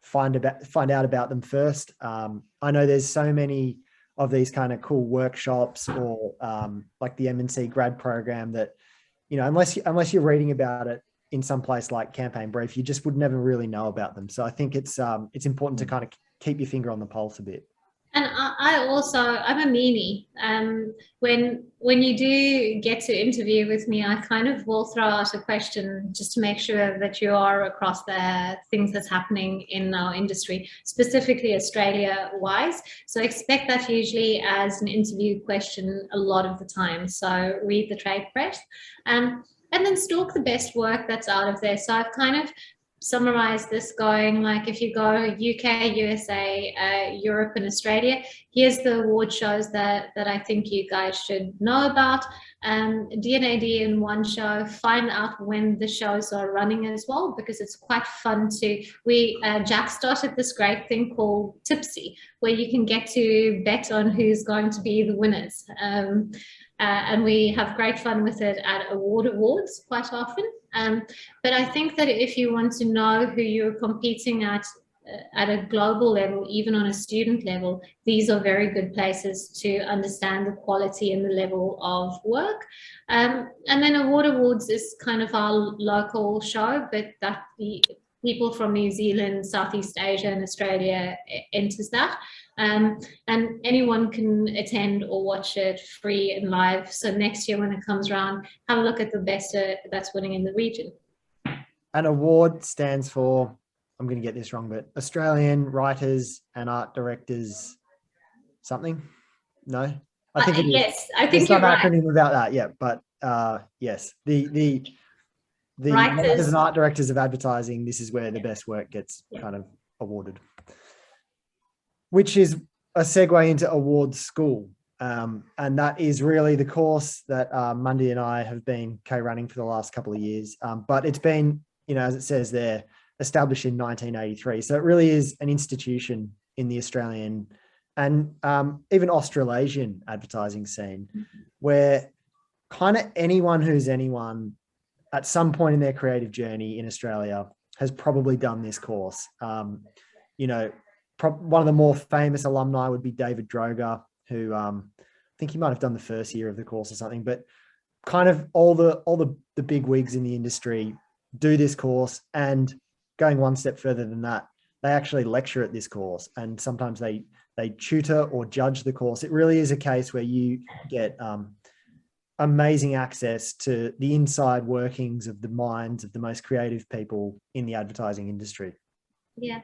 find out about them first. I know there's so many of these kind of cool workshops or like the M&C grad program that, unless you're reading about it in some place like Campaign Brief, you just would never really know about them. So I think it's important to kind of keep your finger on the pulse a bit. And I'm a meanie. When you do get to interview with me, I kind of will throw out a question just to make sure that you are across the things that's happening in our industry, specifically Australia-wise. So expect that usually as an interview question a lot of the time. So read the trade press, and then stalk the best work that's out of there. So I've kind of summarize this going like, if you go UK, USA, Europe and Australia, here's the award shows that I think you guys should know about. D&AD in one show, find out when the shows are running as well, because it's quite fun to, Jack started this great thing called Tipsy, where you can get to bet on who's going to be the winners. And we have great fun with it at awards quite often. But I think that if you want to know who you're competing at a global level, even on a student level, these are very good places to understand the quality and the level of work. And then awards is kind of our local show, but that the people from New Zealand, Southeast Asia and Australia enters that. And anyone can attend or watch it free and live. So next year when it comes around, have a look at the best that's winning in the region. An award stands for, I'm going to get this wrong, but Australian Writers and Art Directors something? No? I think it is. Yes, I think you're right. There's some acronym about that, yeah. But yes, the Writers and Art Directors of Advertising, this is where the best work gets kind of awarded. Which is a segue into Awards School. And that is really the course that Mundy and I have been co-running for the last couple of years. But it's been, as it says there, established in 1983. So it really is an institution in the Australian and even Australasian advertising scene, where kind of anyone who's anyone at some point in their creative journey in Australia has probably done this course. One of the more famous alumni would be David Droga, who I think he might have done the first year of the course or something, but kind of all the big wigs in the industry do this course, and going one step further than that, they actually lecture at this course, and sometimes they tutor or judge the course. It really is a case where you get amazing access to the inside workings of the minds of the most creative people in the advertising industry. Yeah.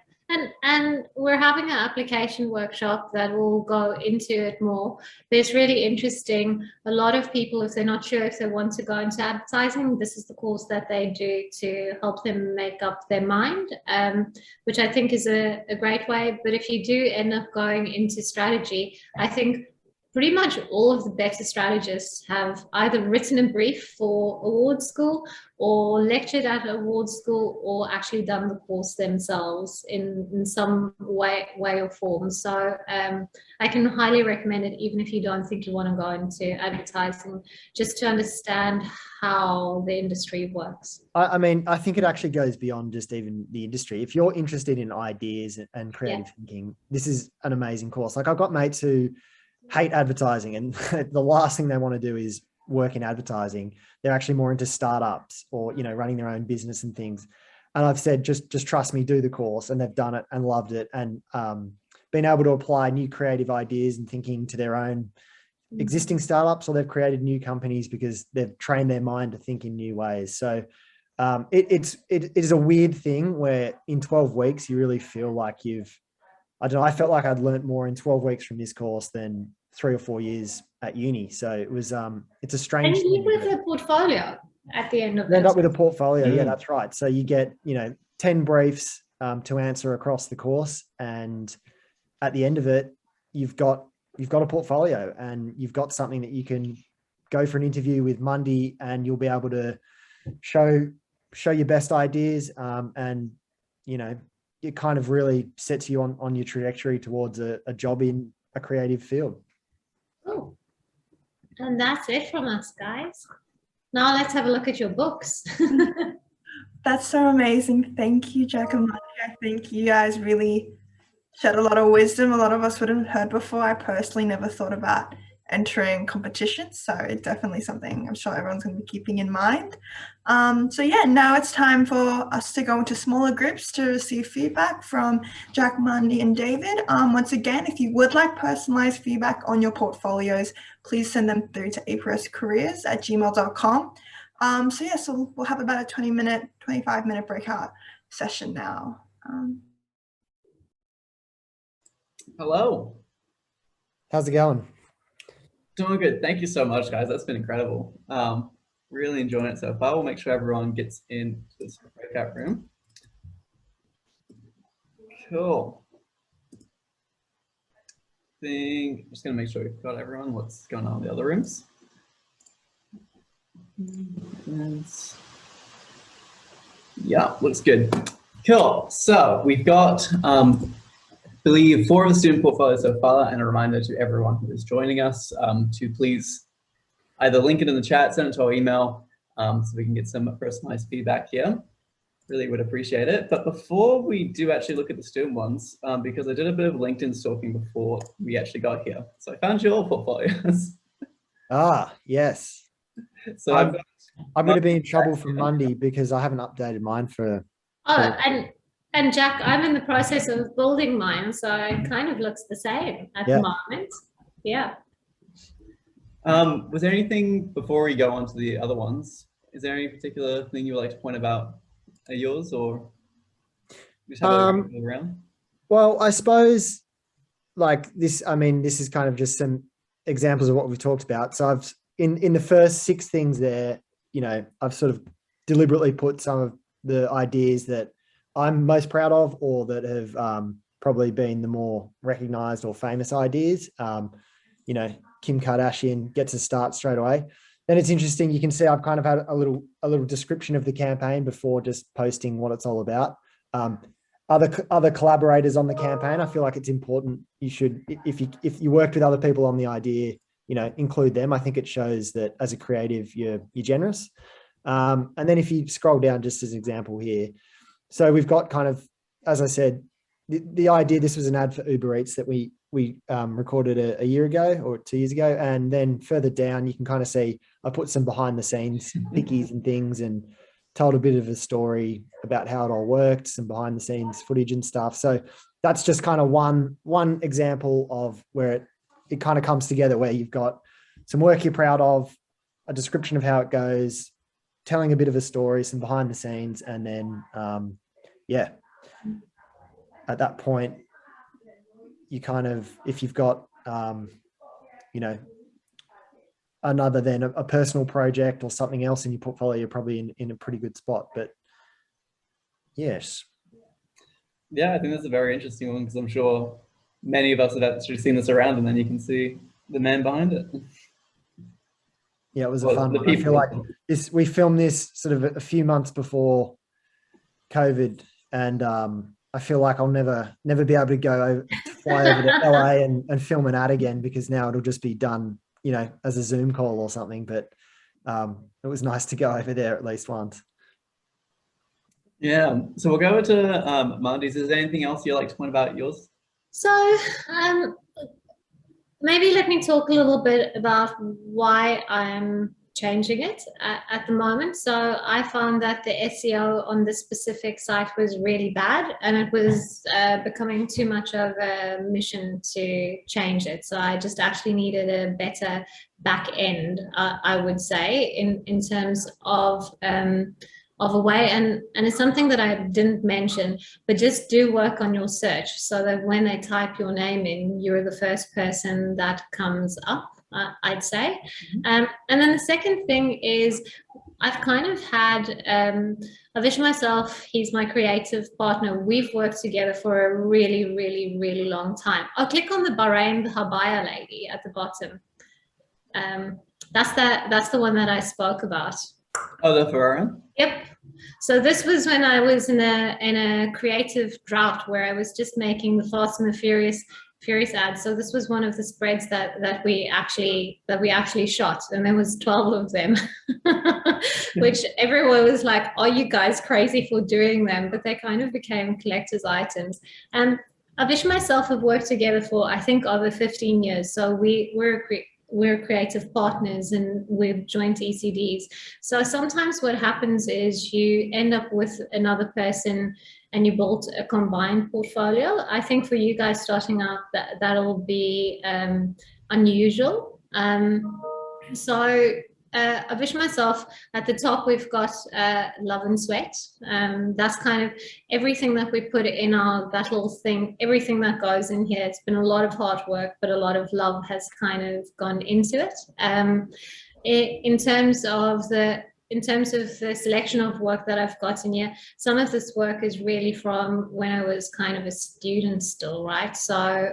And we're having an application workshop that will go into it more. There's really interesting, a lot of people, if they're not sure if they want to go into advertising, this is the course that they do to help them make up their mind, which I think is a great way. But if you do end up going into strategy, I think pretty much all of the better strategists have either written a brief for award school or lectured at award school or actually done the course themselves in some way or form. So I can highly recommend it, even if you don't think you want to go into advertising, just to understand how the industry works. I mean, I think it actually goes beyond just even the industry. If you're interested in ideas and creative thinking, this is an amazing course. Like, I've got mates who hate advertising, and the last thing they want to do is work in advertising. They're actually more into startups or, you know, running their own business and things. And I've said, just trust me, do the course. And they've done it and loved it, and been able to apply new creative ideas and thinking to their own existing startups, or they've created new companies because they've trained their mind to think in new ways. So it is a weird thing where in 12 weeks, you really feel like I don't know, I felt like I'd learned more in 12 weeks from this course than 3 or 4 years at uni. So it was, it's a strange thing. And you with a portfolio at the end of it. End up with a portfolio. Yeah, that's right. So you get, 10 briefs to answer across the course. And at the end of it, you've got a portfolio, and you've got something that you can go for an interview with Monday, and you'll be able to show your best ideas. And, it kind of really sets you on your trajectory towards a job in a creative field. Cool. And that's it from us, guys. Now let's have a look at your books. That's so amazing. Thank you, Jack and Monty. I think you guys really shed a lot of wisdom a lot of us wouldn't have heard before. I personally never thought about entering competitions, so it's definitely something I'm sure everyone's going to be keeping in mind. So yeah, now it's time for us to go into smaller groups to receive feedback from Jack, Mandy, and David. Once again, if you would like personalized feedback on your portfolios, please send them through to aproscareers@gmail.com. So we'll have about a 25-minute breakout session now. Hello. How's it going? Doing good. Thank you so much, guys. That's been incredible. Really enjoying it so far. We'll make sure everyone gets into this breakout room. Cool. I'm just going to make sure we've got everyone. What's going on in the other rooms? Yeah, looks good. Cool. So we've got I believe 4 of the student portfolios so far, and a reminder to everyone who is joining us to please either link it in the chat, send it to our email, so we can get some personalized feedback here. Really would appreciate it. But before we do actually look at the student ones, because I did a bit of LinkedIn stalking before we actually got here, so I found your portfolios. Ah, yes. So I'm going to be in trouble from Monday because I haven't updated mine for. And Jack, I'm in the process of building mine, so it kind of looks the same at the moment. Yeah. Was there anything before we go on to the other ones? Is there any particular thing you would like to point about yours, or just have a go around? Well, I suppose like this. I mean, this is kind of just some examples of what we've talked about. So I've in the first 6 things there, I've sort of deliberately put some of the ideas that I'm most proud of, or that have probably been the more recognized or famous ideas. Kim Kardashian gets a start straight away. Then it's interesting. You can see I've kind of had a little description of the campaign before just posting what it's all about. Other collaborators on the campaign, I feel like it's important. You should, if you worked with other people on the idea, include them. I think it shows that as a creative, you're generous. And then if you scroll down, just as an example here, so we've got kind of, as I said, the idea, this was an ad for Uber Eats that we recorded a year ago or 2 years ago. And then further down, you can kind of see I put some behind the scenes pickies and things, and told a bit of a story about how it all worked, some behind the scenes footage and stuff. So that's just kind of one example of where it kind of comes together, where you've got some work you're proud of, a description of how it goes, telling a bit of a story, some behind the scenes, and then at that point, you kind of, if you've got, you know, another than a personal project or something else in your portfolio, you're probably in a pretty good spot. But yes. Yeah, I think that's a very interesting one, because I'm sure many of us have actually seen this around, and then you can see the man behind it. Yeah, it was a Well, fun the one. I feel people. like we filmed this sort of a few months before COVID, and I feel like I'll never be able to fly over to LA and film an ad again, because now it'll just be done, you know, as a Zoom call or something. But it was nice to go over there at least once. Yeah, so we'll go over to Mandy's. Is there anything else you'd like to point about yours? So maybe let me talk a little bit about why I'm changing it at the moment. So I found that the SEO on this specific site was really bad, and it was becoming too much of a mission to change it. So I just actually needed a better back end, I would say, in terms of a way, and it's something that I didn't mention, but just do work on your search so that when they type your name in, you're the first person that comes up, I'd say. And then the second thing is, I've kind of had, Avish myself, he's my creative partner. We've worked together for a really, really, really long time. I'll click on the Bahrain, the Habaya lady at the bottom. That's the one that I spoke about. Oh, the Ferrari? Yep. So this was when I was in a creative drought where I was just making the Fast and the Furious ads. So this was one of the spreads that we actually shot, and there was 12 of them, which everyone was like, "Are you guys crazy for doing them?" But they kind of became collector's items. And Avish and myself have worked together for, I think, over 15 years. So we're creative partners, and we're joint ECDs. So sometimes what happens is you end up with another person and you build a combined portfolio. I think for you guys starting out, that'll be unusual. I wish myself at the top, we've got Love and Sweat. That's kind of everything that we put in that little thing, everything that goes in here. It's been a lot of hard work, but a lot of love has kind of gone into it. In terms of the selection of work that I've got in here, some of this work is really from when I was kind of a student still, right? So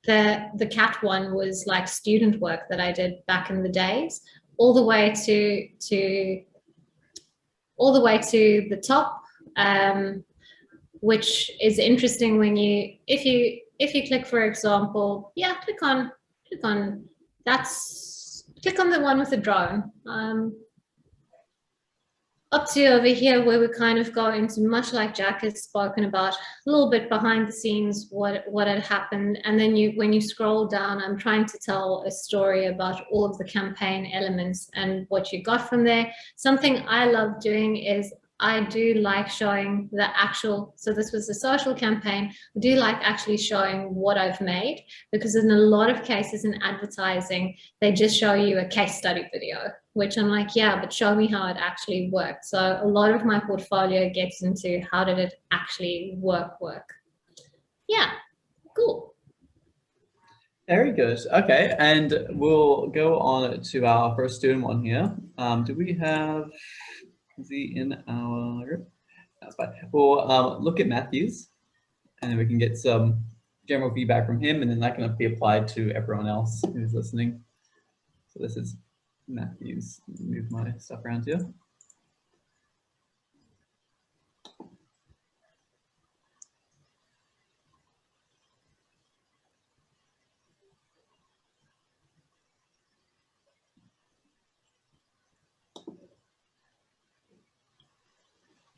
the cat one was like student work that I did back in the days, all the way to the top, which is interesting when if you click, for example, click on the one with the drone. Up to over here, where we kind of go into, much like Jack has spoken about, a little bit behind the scenes, what had happened. And then when you scroll down, I'm trying to tell a story about all of the campaign elements and what you got from there. Something I love doing is I do like showing the actual, so this was a social campaign, I do like actually showing what I've made, because in a lot of cases in advertising, they just show you a case study video, which I'm like, yeah, but show me how it actually worked. So a lot of my portfolio gets into how did it actually work. Yeah, cool. Very good. Okay, and we'll go on to our first student one here. Do we have, is he in our group? That's fine. We'll look at Matthew's, and then we can get some general feedback from him, and then that can be applied to everyone else who's listening. So this is Matthew's. Move my stuff around here.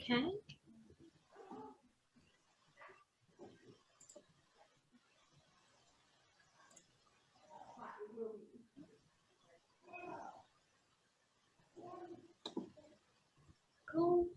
Okay. Cool.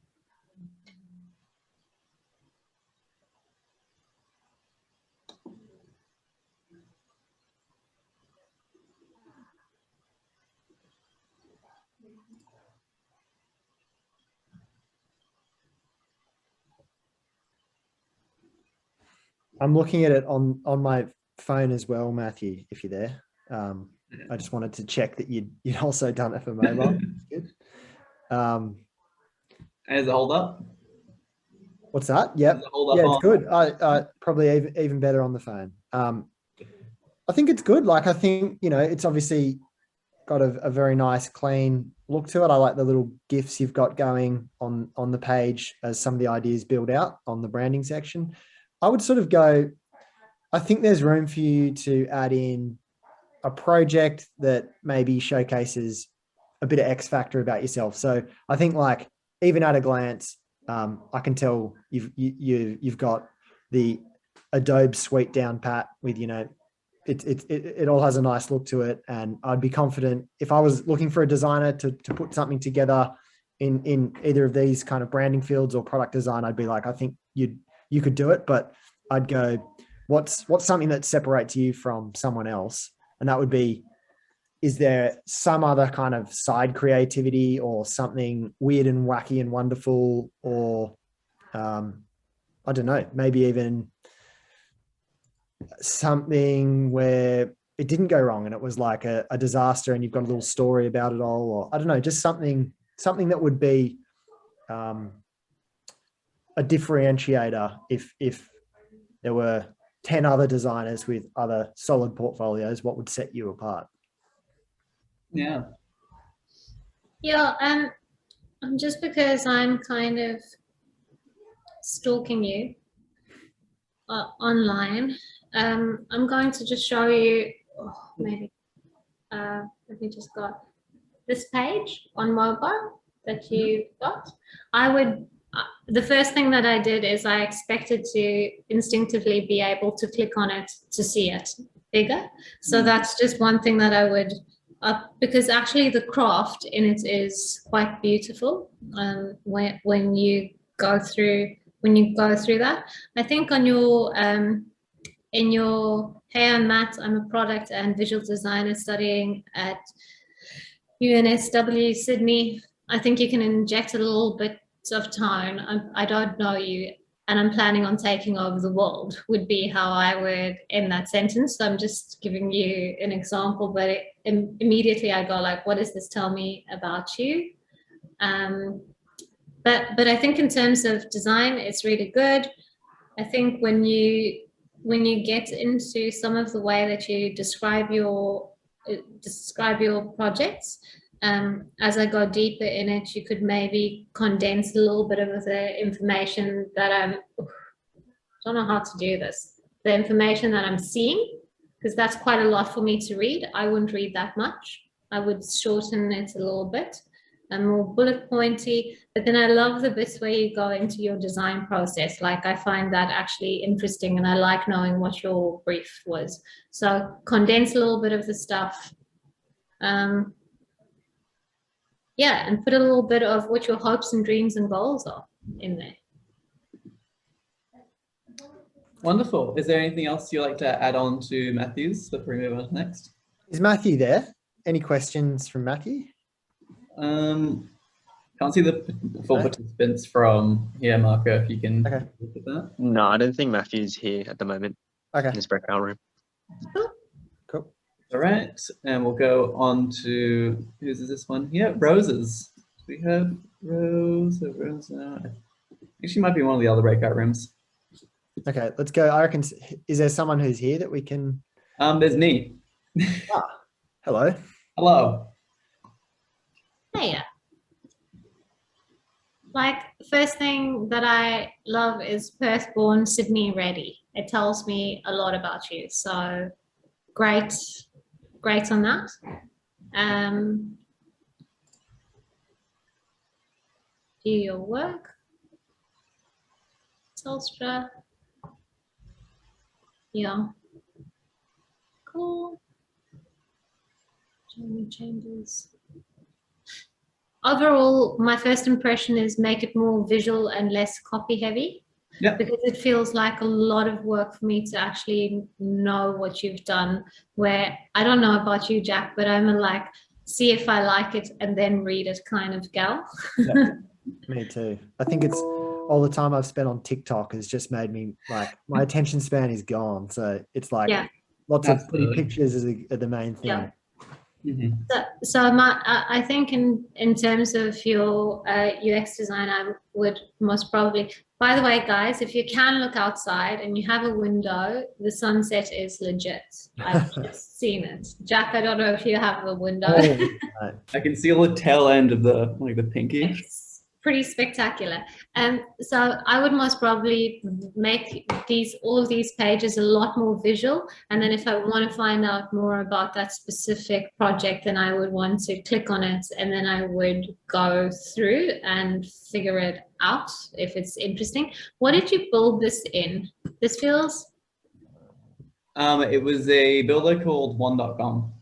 I'm looking at it on my phone as well, Matthew, if you're there. I just wanted to check that you'd also done it for mobile. Good. Does it hold up? What's that? Yep. Does it hold up Yeah, it's on- good. I probably even better on the phone. I think it's good. Like, I think, it's obviously got a very nice, clean look to it. I like the little GIFs you've got going on the page as some of the ideas build out on the branding section. I would sort of go, I think there's room for you to add in a project that maybe showcases a bit of X factor about yourself. So I think, like, even at a glance, I can tell you've got the Adobe suite down pat with, it all has a nice look to it. And I'd be confident if I was looking for a designer to put something together in either of these kind of branding fields or product design, I'd be like, I think you could do it. But I'd go, what's something that separates you from someone else? And that would be, is there some other kind of side creativity or something weird and wacky and wonderful, or I don't know, maybe even something where it didn't go wrong and it was like a disaster and you've got a little story about it all, or I don't know, just something that would be a differentiator if there were 10 other designers with other solid portfolios. What would set you apart? Yeah. Yeah, just because I'm kind of stalking you online, I'm going to just show you, maybe, let me just got this page on mobile that you've got. The first thing that I did is I expected to instinctively be able to click on it to see it bigger. So that's just one thing that I would, because actually the craft in it is quite beautiful when you go through that. I think on your in your hey, I'm Matt, I'm a product and visual designer studying at UNSW Sydney. I think you can inject a little bit of tone. I don't know you and I'm planning on taking over the world would be how I would end that sentence. So I'm just giving you an example, but immediately I go like, what does this tell me about you? But I think in terms of design, it's really good. I think when you get into some of the way that you describe your projects, as I go deeper in it, you could maybe condense a little bit of the information that I don't know how to do this. The information that I'm seeing, because that's quite a lot for me to read. I wouldn't read that much. I would shorten it a little bit and more bullet pointy. But then I love the bits where you go into your design process. Like I find that actually interesting and I like knowing what your brief was. So condense a little bit of the stuff. Yeah, and put a little bit of what your hopes and dreams and goals are in there. Wonderful. Is there anything else you'd like to add on to Matthew's before we move on to next? Is Matthew there? Any questions from Matthew? Can't see the full participants from here, Marco, if you can Okay. look at that. No, I don't think Matthew's here at the moment Okay, in his breakout room. cool. All right, and we'll go on to, whose is this one? Yeah, Rose's. We have Rose. I think she might be in one of the other breakout rooms. Okay, let's go. I reckon, is there someone who's here that we can? There's Nee. Hello. Hello. Hey, like first thing that I love is Perth born, Sydney ready. It tells me a lot about you. So great on that. Do your work. Telstra. Yeah. Cool. Jamie Chambers. Overall, my first impression is make it more visual and less copy heavy. Yeah. Because it feels like a lot of work for me to actually know what you've done, where I don't know about you, Jack, but I'm a like, see if I like it and then read it kind of gal. Yeah, me too. I think it's all the time I've spent on TikTok has just made me like, my attention span is gone. So it's like lots of pretty Absolutely. pictures are the main thing. Yeah. Mhm. So I think in terms of your UX design, I would most probably, by the way, guys, if you can look outside and you have a window, the sunset is legit. I've just seen it. Jack, I don't know if you have a window. Oh, I can see the tail end of the pinky. It's pretty spectacular. And so I would most probably make all of these pages a lot more visual. And then if I want to find out more about that specific project, then I would want to click on it and then I would go through and figure it out if it's interesting. What did you build this in? This feels... It was a builder called one.com.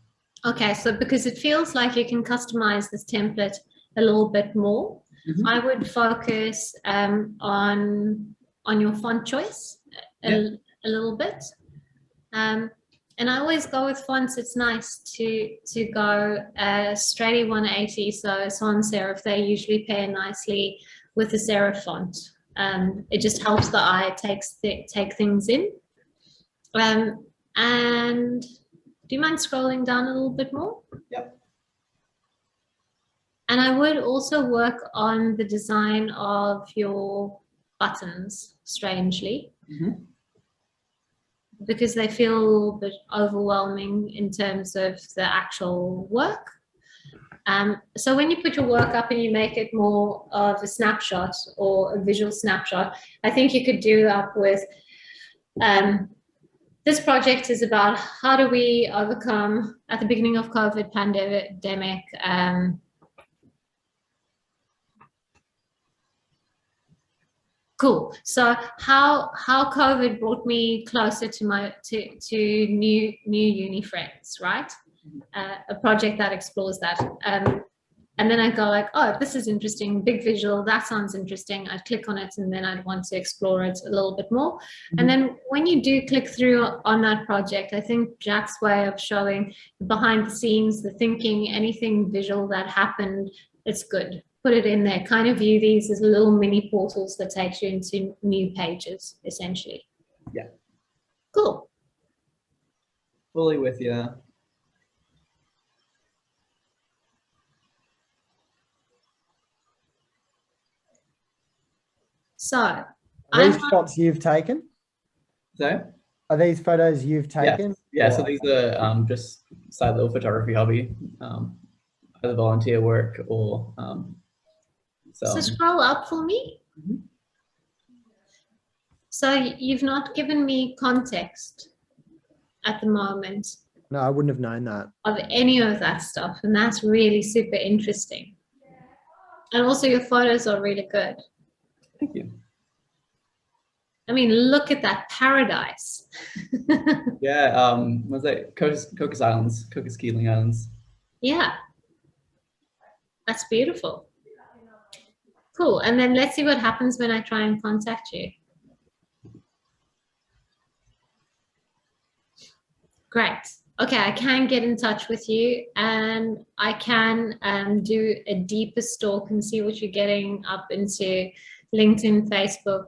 Okay, so because it feels like you can customize this template a little bit more, I would focus on your font choice a little bit. And I always go with fonts. It's nice to go straight 180. So sans serif, they usually pair nicely with the serif font. It just helps the eye take things in. And do you mind scrolling down a little bit more? Yep. And I would also work on the design of your buttons, strangely, because they feel a little bit overwhelming in terms of the actual work. So when you put your work up and you make it more of a snapshot or a visual snapshot, I think you could do that with, this project is about how do we overcome, at the beginning of COVID pandemic, cool. So how COVID brought me closer to new uni friends, right? A project that explores that. And then I go like, oh, this is interesting, big visual, that sounds interesting. I'd click on it and then I'd want to explore it a little bit more. And then when you do click through on that project, I think Jack's way of showing behind the scenes, the thinking, anything visual that happened, it's good. Put it in there, kind of view these as little mini portals that takes you into new pages, essentially. Yeah. Cool. Fully with you. So, are these shots you've taken? So? Are these photos you've taken? Yeah, so these are just side little photography hobby, either volunteer work or so scroll up for me. So you've not given me context at the moment. No, I wouldn't have known that. Of any of that stuff, and that's really super interesting. And also your photos are really good. Thank you. I mean, look at that paradise. Yeah, was that Cocos Islands, Cocos Keeling Islands? Yeah, that's beautiful. Cool. And then let's see what happens when I try and contact you. Great. Okay, I can get in touch with you and I can do a deeper stalk and see what you're getting up into LinkedIn, Facebook.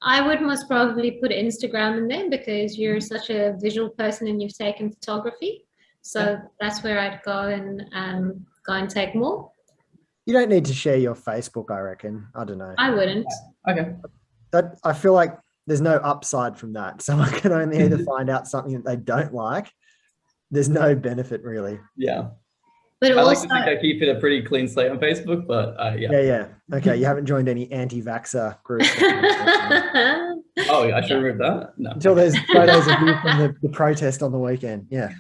I would most probably put Instagram in there because you're such a visual person and you've taken photography. So that's where I'd go and take more. You don't need to share your Facebook, I reckon. I don't know. I wouldn't. Okay. I feel like there's no upside from that. Someone can only either find out something that they don't like. There's no benefit really. Yeah. But I also, like to think I keep it a pretty clean slate on Facebook, but yeah. Yeah. Okay, you haven't joined any anti-vaxxer groups. Oh, yeah, I should remove that? No. Until there's photos of you from the protest on the weekend. Yeah.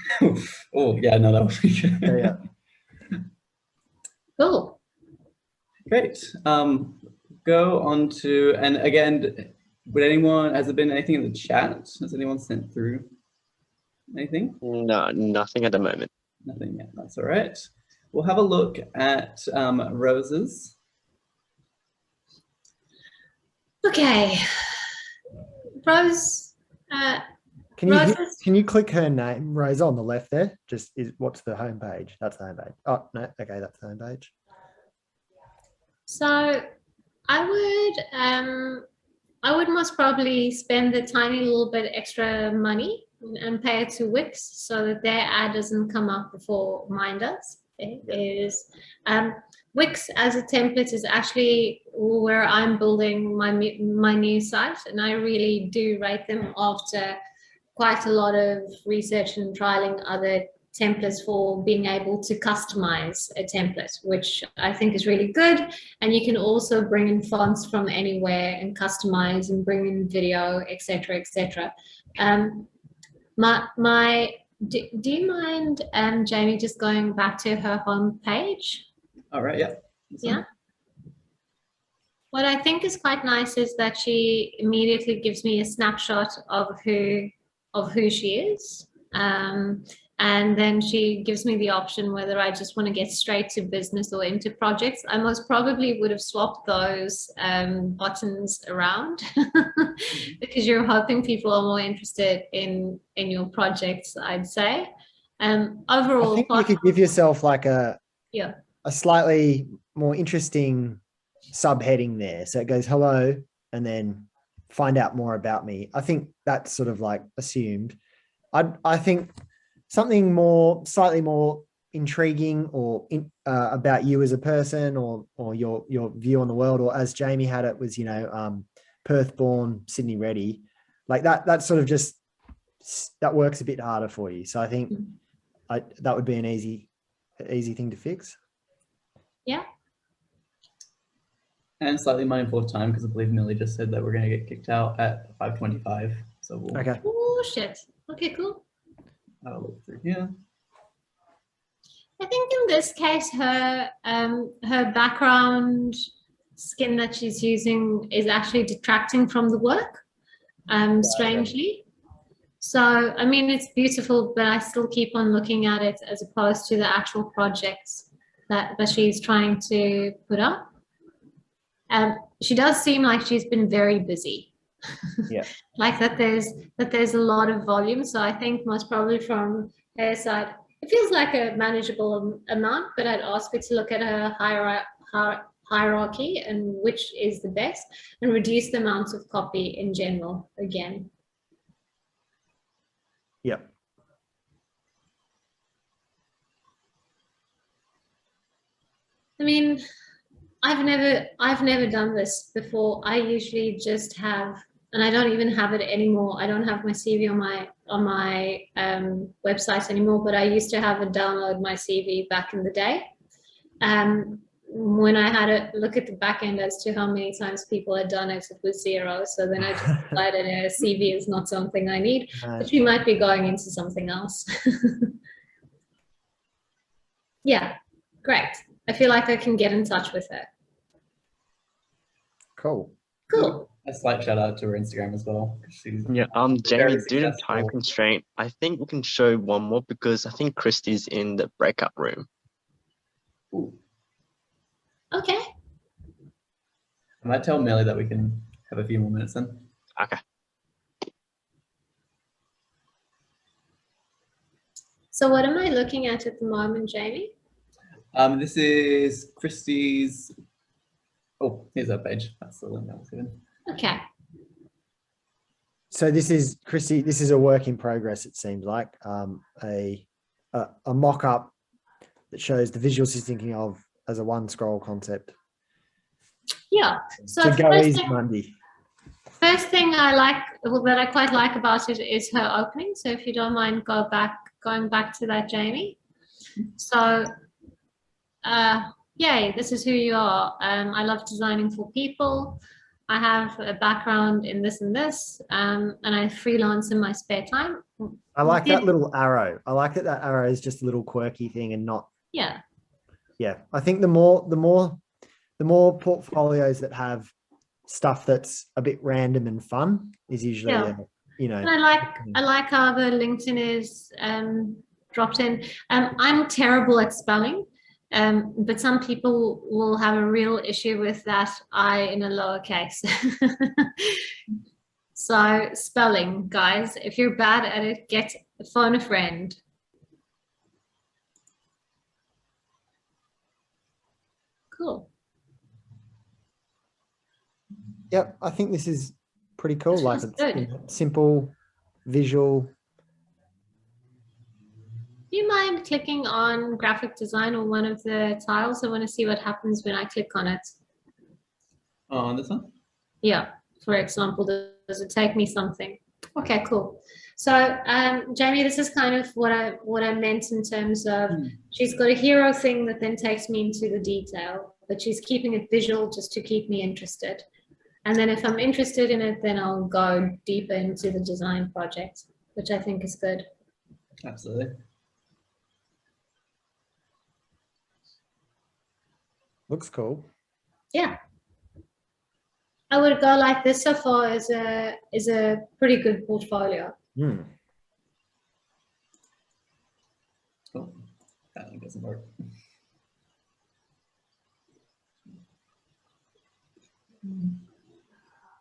Oh, yeah, no, that would be good. Yeah. cool. Great. Go on to, and again, has there been anything in the chat? Has anyone sent through anything? No, nothing at the moment. Nothing yet, that's all right. We'll have a look at Rose's. Okay. Rose. Can you click her name, Rose, on the left there? What's the homepage? That's the homepage. Oh, no, okay, that's the homepage. So I would most probably spend the tiny little bit extra money and pay it to Wix so that their ad doesn't come up before mine does. Wix as a template is actually where I'm building my new site, and I really do rate them after quite a lot of research and trialing other templates for being able to customize a template, which I think is really good. And you can also bring in fonts from anywhere and customize and bring in video, etc., etc. Do you mind, Jamie, just going back to her home page? All right, yeah. Yeah. What I think is quite nice is that she immediately gives me a snapshot of who she is. And then she gives me the option whether I just want to get straight to business or into projects. I most probably would have swapped those buttons around because you're hoping people are more interested in your projects, I'd say. Overall, I think you could give yourself like a yeah, a slightly more interesting subheading there. So it goes hello and then find out more about me. I think that's sort of like assumed. I think something slightly more intriguing or about you as a person or your view on the world, or as Jamie had it was, Perth born, Sydney ready, like that sort of just, that works a bit harder for you. So I think that would be an easy thing to fix. Yeah. And slightly mindful of time because I believe Millie just said that we're going to get kicked out at 5:25. So we'll Okay. Oh shit. Okay, cool. have a look through here. I think in this case, her background skin that she's using is actually detracting from the work, strangely. So, I mean, it's beautiful, but I still keep on looking at it as opposed to the actual projects that she's trying to put up. She does seem like she's been very busy. Yeah. Like that there's a lot of volume. So I think most probably from her side, it feels like a manageable amount, but I'd ask her to look at her hierarchy and which is the best, and reduce the amount of copy in general again. Yep. I mean, I've never done this before. I usually just have, and I don't even have it anymore. I don't have my CV on my website anymore, but I used to have a download my CV back in the day. When I had a look at the back end as to how many times people had done it, it was 0. So then I just decided a CV is not something I need, but we might be going into something else. Yeah, great. I feel like I can get in touch with her. Cool. Cool. A slight shout out to her Instagram as well. Yeah, Jamie, very due to time successful. constraint, I think we can show one more because I think Christy's in the breakout room. Ooh. Okay. I might tell Millie that we can have a few more minutes then. Okay. So what am I looking at the moment, Jamie? This is Christie's. Oh, here's our page. That's the link that was given. Okay. So this is Christy. This is a work in progress. It seems like a mock-up that shows the visuals she's thinking of as a one scroll concept. Yeah. So go easy, Monday. first thing I like, that I quite like about it is her opening. So if you don't mind going back to that, Jamie. So, yay, this is who you are. I love designing for people. I have a background in this and this, and I freelance in my spare time. I like that little arrow. I like that arrow is just a little quirky thing and not. Yeah. Yeah, I think the more portfolios that have stuff that's a bit random and fun is usually, And I like how the LinkedIn is dropped in. I'm terrible at spelling, but some people will have a real issue with that I in a lowercase. So spelling, guys, if you're bad at it, phone a friend. Cool. Yep, I think this is pretty cool. This Like feels it's good. simple, visual. Do you mind clicking on graphic design on one of the tiles? I want to see what happens when I click on it. Oh, on this one? Yeah, for example, does it take me something? Okay, cool. So, Jamie, this is kind of what I meant in terms of she's got a hero thing that then takes me into the detail, but she's keeping it visual just to keep me interested. And then if I'm interested in it, then I'll go deeper into the design project, which I think is good. Absolutely. Looks cool. Yeah. I would go like this so far is a pretty good portfolio. Hmm. Oh, that one doesn't work. And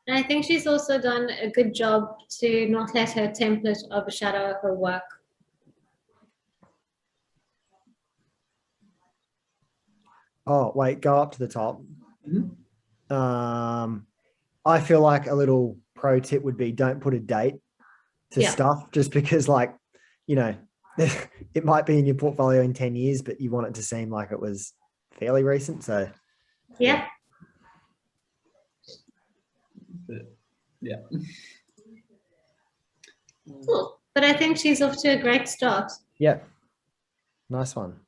I think she's also done a good job to not let her template overshadow her work. Oh, wait, go up to the top. Mhm. I feel like a little pro tip would be don't put a date to Yeah. stuff, just because, like, you know, it might be in your portfolio in 10 years, but you want it to seem like it was fairly recent. So Yeah. Yeah. Cool. But I think she's off to a great start. yeah, nice one.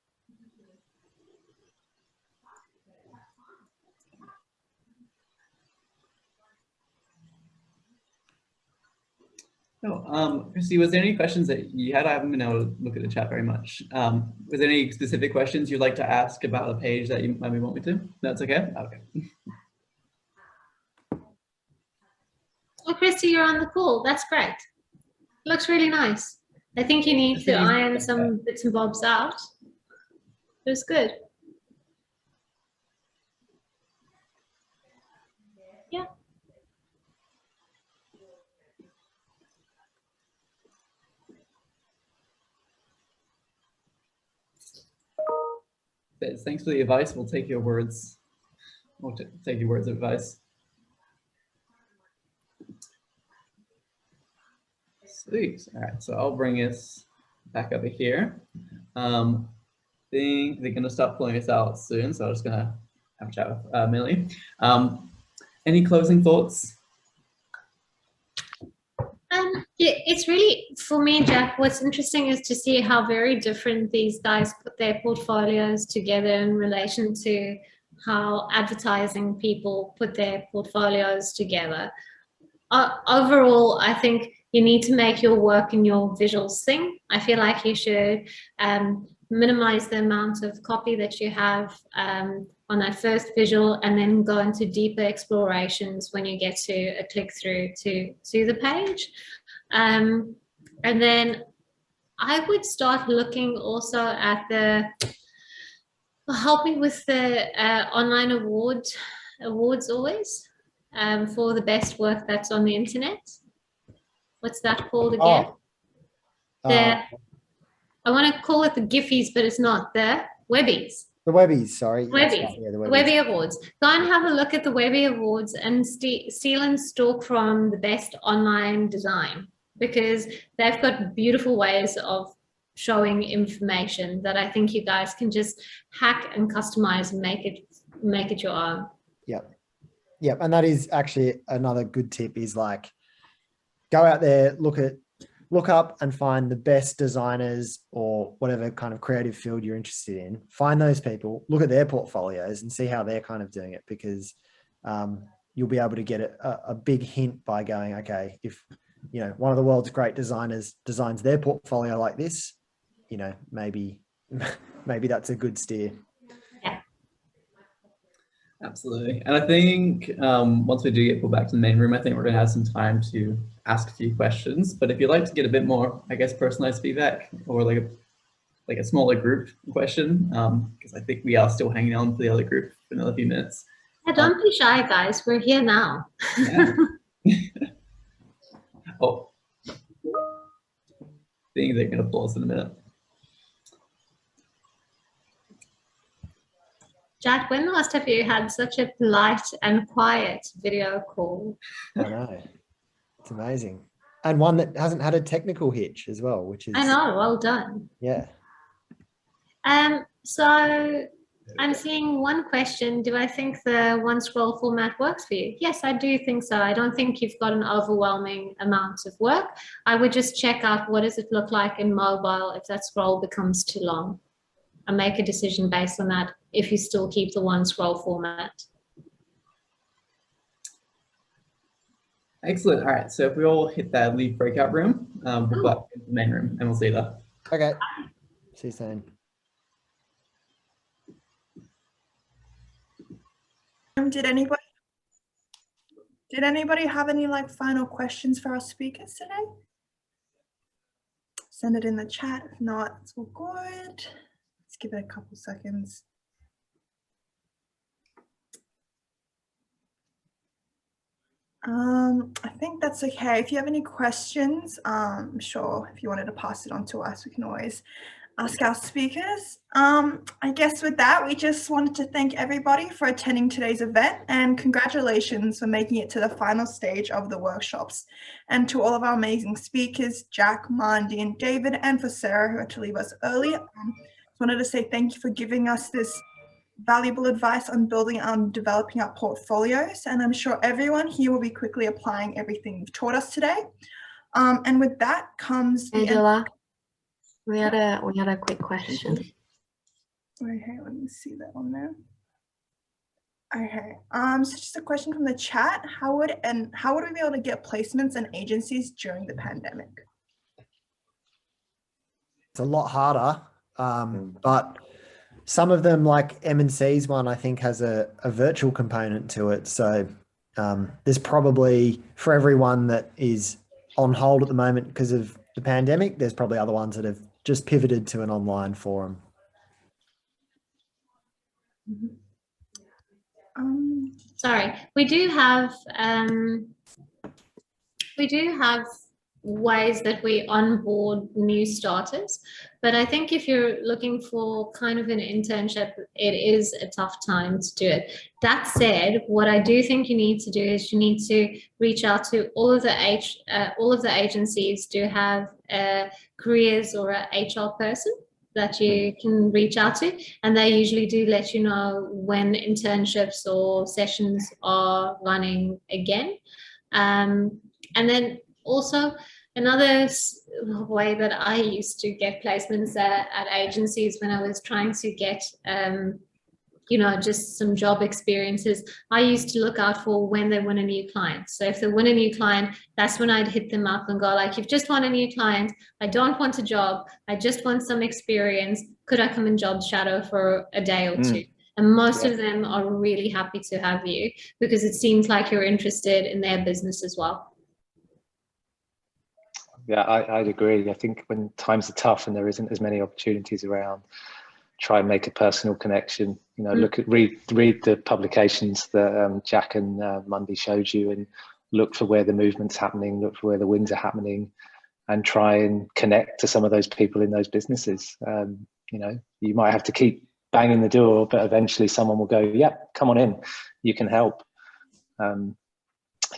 No, Christy, was there any questions that you had? I haven't been able to look at the chat very much. Was there any specific questions you'd like to ask about a page that you maybe want me to? That's okay? Okay. Oh, Christy, you're on the call. That's great. Looks really nice. I think you need to iron some bits and bobs out. It was good. Yeah. Thanks for the advice. We'll take your words. We'll take your words of advice. Sweet. All right, so I'll bring us back over here. They're going to start pulling us out soon, so I'm just going to have a chat with Millie. Any closing thoughts? Yeah, it's really, for me, Jack, what's interesting is to see how very different these guys put their portfolios together in relation to how advertising people put their portfolios together. Overall, I think you need to make your work and your visuals sing. I feel like you should minimize the amount of copy that you have on that first visual, and then go into deeper explorations when you get to a click through to the page. And then I would start looking also at the helping with the online awards always for the best work that's on the internet. What's that called again? I want to call it the Giphies, but it's not. The Webbies. The Webbies, sorry. Webbies. Right, yeah, the Webbies. Webby Awards. Go and have a look at the Webby Awards and steal and stalk from the best online design, because they've got beautiful ways of showing information that I think you guys can just hack and customize and make it your own. Yep. Yep. And that is actually another good tip, is like, go out there, look up and find the best designers or whatever kind of creative field you're interested in. Find those people, look at their portfolios and see how they're kind of doing it, because you'll be able to get a big hint by going, okay, if, you know, one of the world's great designers designs their portfolio like this, you know, maybe that's a good steer. Absolutely. And I think once we do get pulled back to the main room, I think we're going to have some time to ask a few questions. But if you'd like to get a bit more, I guess, personalized feedback, or like a smaller group question, because I think we are still hanging on for the other group for another few minutes. Yeah, don't be shy, guys. We're here now. Yeah. Oh, I think they're going to pause in a minute. Jack, when last have you had such a polite and quiet video call? I know. It's amazing. And one that hasn't had a technical hitch as well, which is, I know, well done. yeah. So I'm seeing one question. Do I think the one scroll format works for you? Yes, I do think so. I don't think you've got an overwhelming amount of work. I would just check out what does it look like in mobile if that scroll becomes too long, and make a decision based on that if you still keep the one scroll format. Excellent. All right. So if we all hit that leave breakout room, we'll go back into the main room and we'll see you there. Okay. See you soon. Did anybody have any final questions for our speakers today? Send it in the chat. If not, it's all good. Let's give it a couple seconds. I think that's okay. If you have any questions, I'm sure if you wanted to pass it on to us, we can always ask our speakers. I guess with that, we just wanted to thank everybody for attending today's event, and congratulations for making it to the final stage of the workshops. And to all of our amazing speakers, Jack, Mandy, and David, and for Sarah, who had to leave us early, just wanted to say thank you for giving us this valuable advice on building and developing our portfolios. And I'm sure everyone here will be quickly applying everything you've taught us today. And with that comes the Angela, we had a quick question. Okay, let me see that one there. Okay, so just a question from the chat. How would we be able to get placements and agencies during the pandemic? It's a lot harder, but some of them, like M&C's one, I think has a virtual component to it. So there's probably, for everyone that is on hold at the moment because of the pandemic, there's probably other ones that have just pivoted to an online forum. Sorry, we do have ways that we onboard new starters, but I think if you're looking for kind of an internship, it is a tough time to do it. That said, what I do think you need to do is you need to reach out to all of the agencies do have careers or a HR person that you can reach out to, and they usually do let you know when internships or sessions are running again. And then also another way that I used to get placements at agencies when I was trying to get just some job experiences, I used to look out for when they win a new client. So if they win a new client, that's when I'd hit them up and go like, you've just won a new client, I don't want a job, I just want some experience, could I come and job shadow for a day or two? And most of them are really happy to have you because it seems like you're interested in their business as well. Yeah, I'd agree. I think when times are tough and there isn't as many opportunities around, try and make a personal connection. Read the publications that Jack and Mandy showed you, and look for where the movement's happening, look for where the wins are happening, and try and connect to some of those people in those businesses. You might have to keep banging the door, but eventually someone will go, "Yeah, come on in, you can help."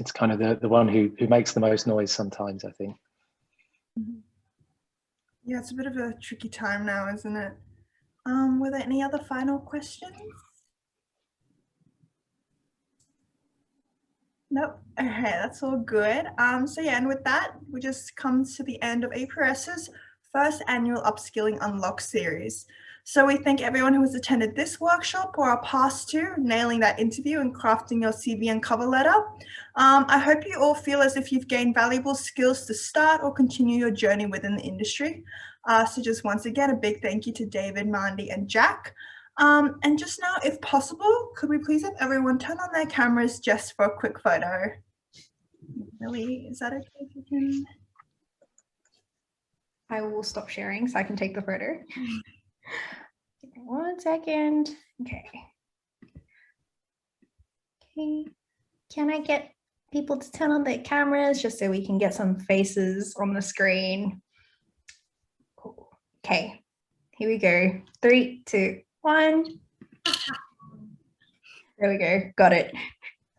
It's kind of the one who makes the most noise sometimes, I think. Yeah, it's a bit of a tricky time now, isn't it? Were there any other final questions? Nope. Okay, that's all good. So yeah, and with that, we just come to the end of APRS's first annual Upskilling Unlock series. So we thank everyone who has attended this workshop or our past two, nailing that interview and crafting your CV and cover letter. I hope you all feel as if you've gained valuable skills to start or continue your journey within the industry. So just once again, a big thank you to David, Mandy, and Jack. And just now, if possible, could we please have everyone turn on their cameras just for a quick photo? Really, is that okay if you can? I will stop sharing so I can take the photo. Give me 1 second. Okay. Okay. Can I get people to turn on their cameras just so we can get some faces on the screen? Cool. Okay. Here we go. 3, 2, 1. There we go. Got it.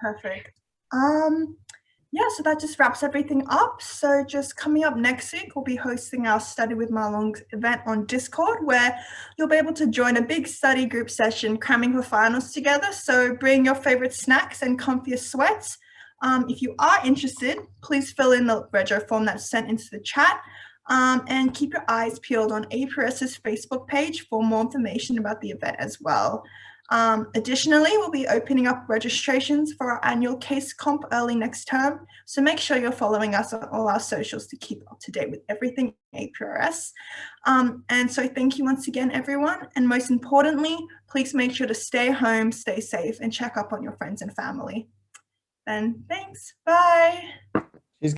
Perfect. Yeah, so that just wraps everything up. So just coming up next week, we'll be hosting our Study with Marlong event on Discord, where you'll be able to join a big study group session, cramming for finals together. So bring your favorite snacks and comfiest sweats. If you are interested, please fill in the rego form that's sent into the chat. And keep your eyes peeled on APRS's Facebook page for more information about the event as well. Additionally, we'll be opening up registrations for our annual case comp early next term. So make sure you're following us on all our socials to keep up to date with everything APRS. And so thank you once again, everyone. And most importantly, please make sure to stay home, stay safe, and check up on your friends and family. And thanks. Bye.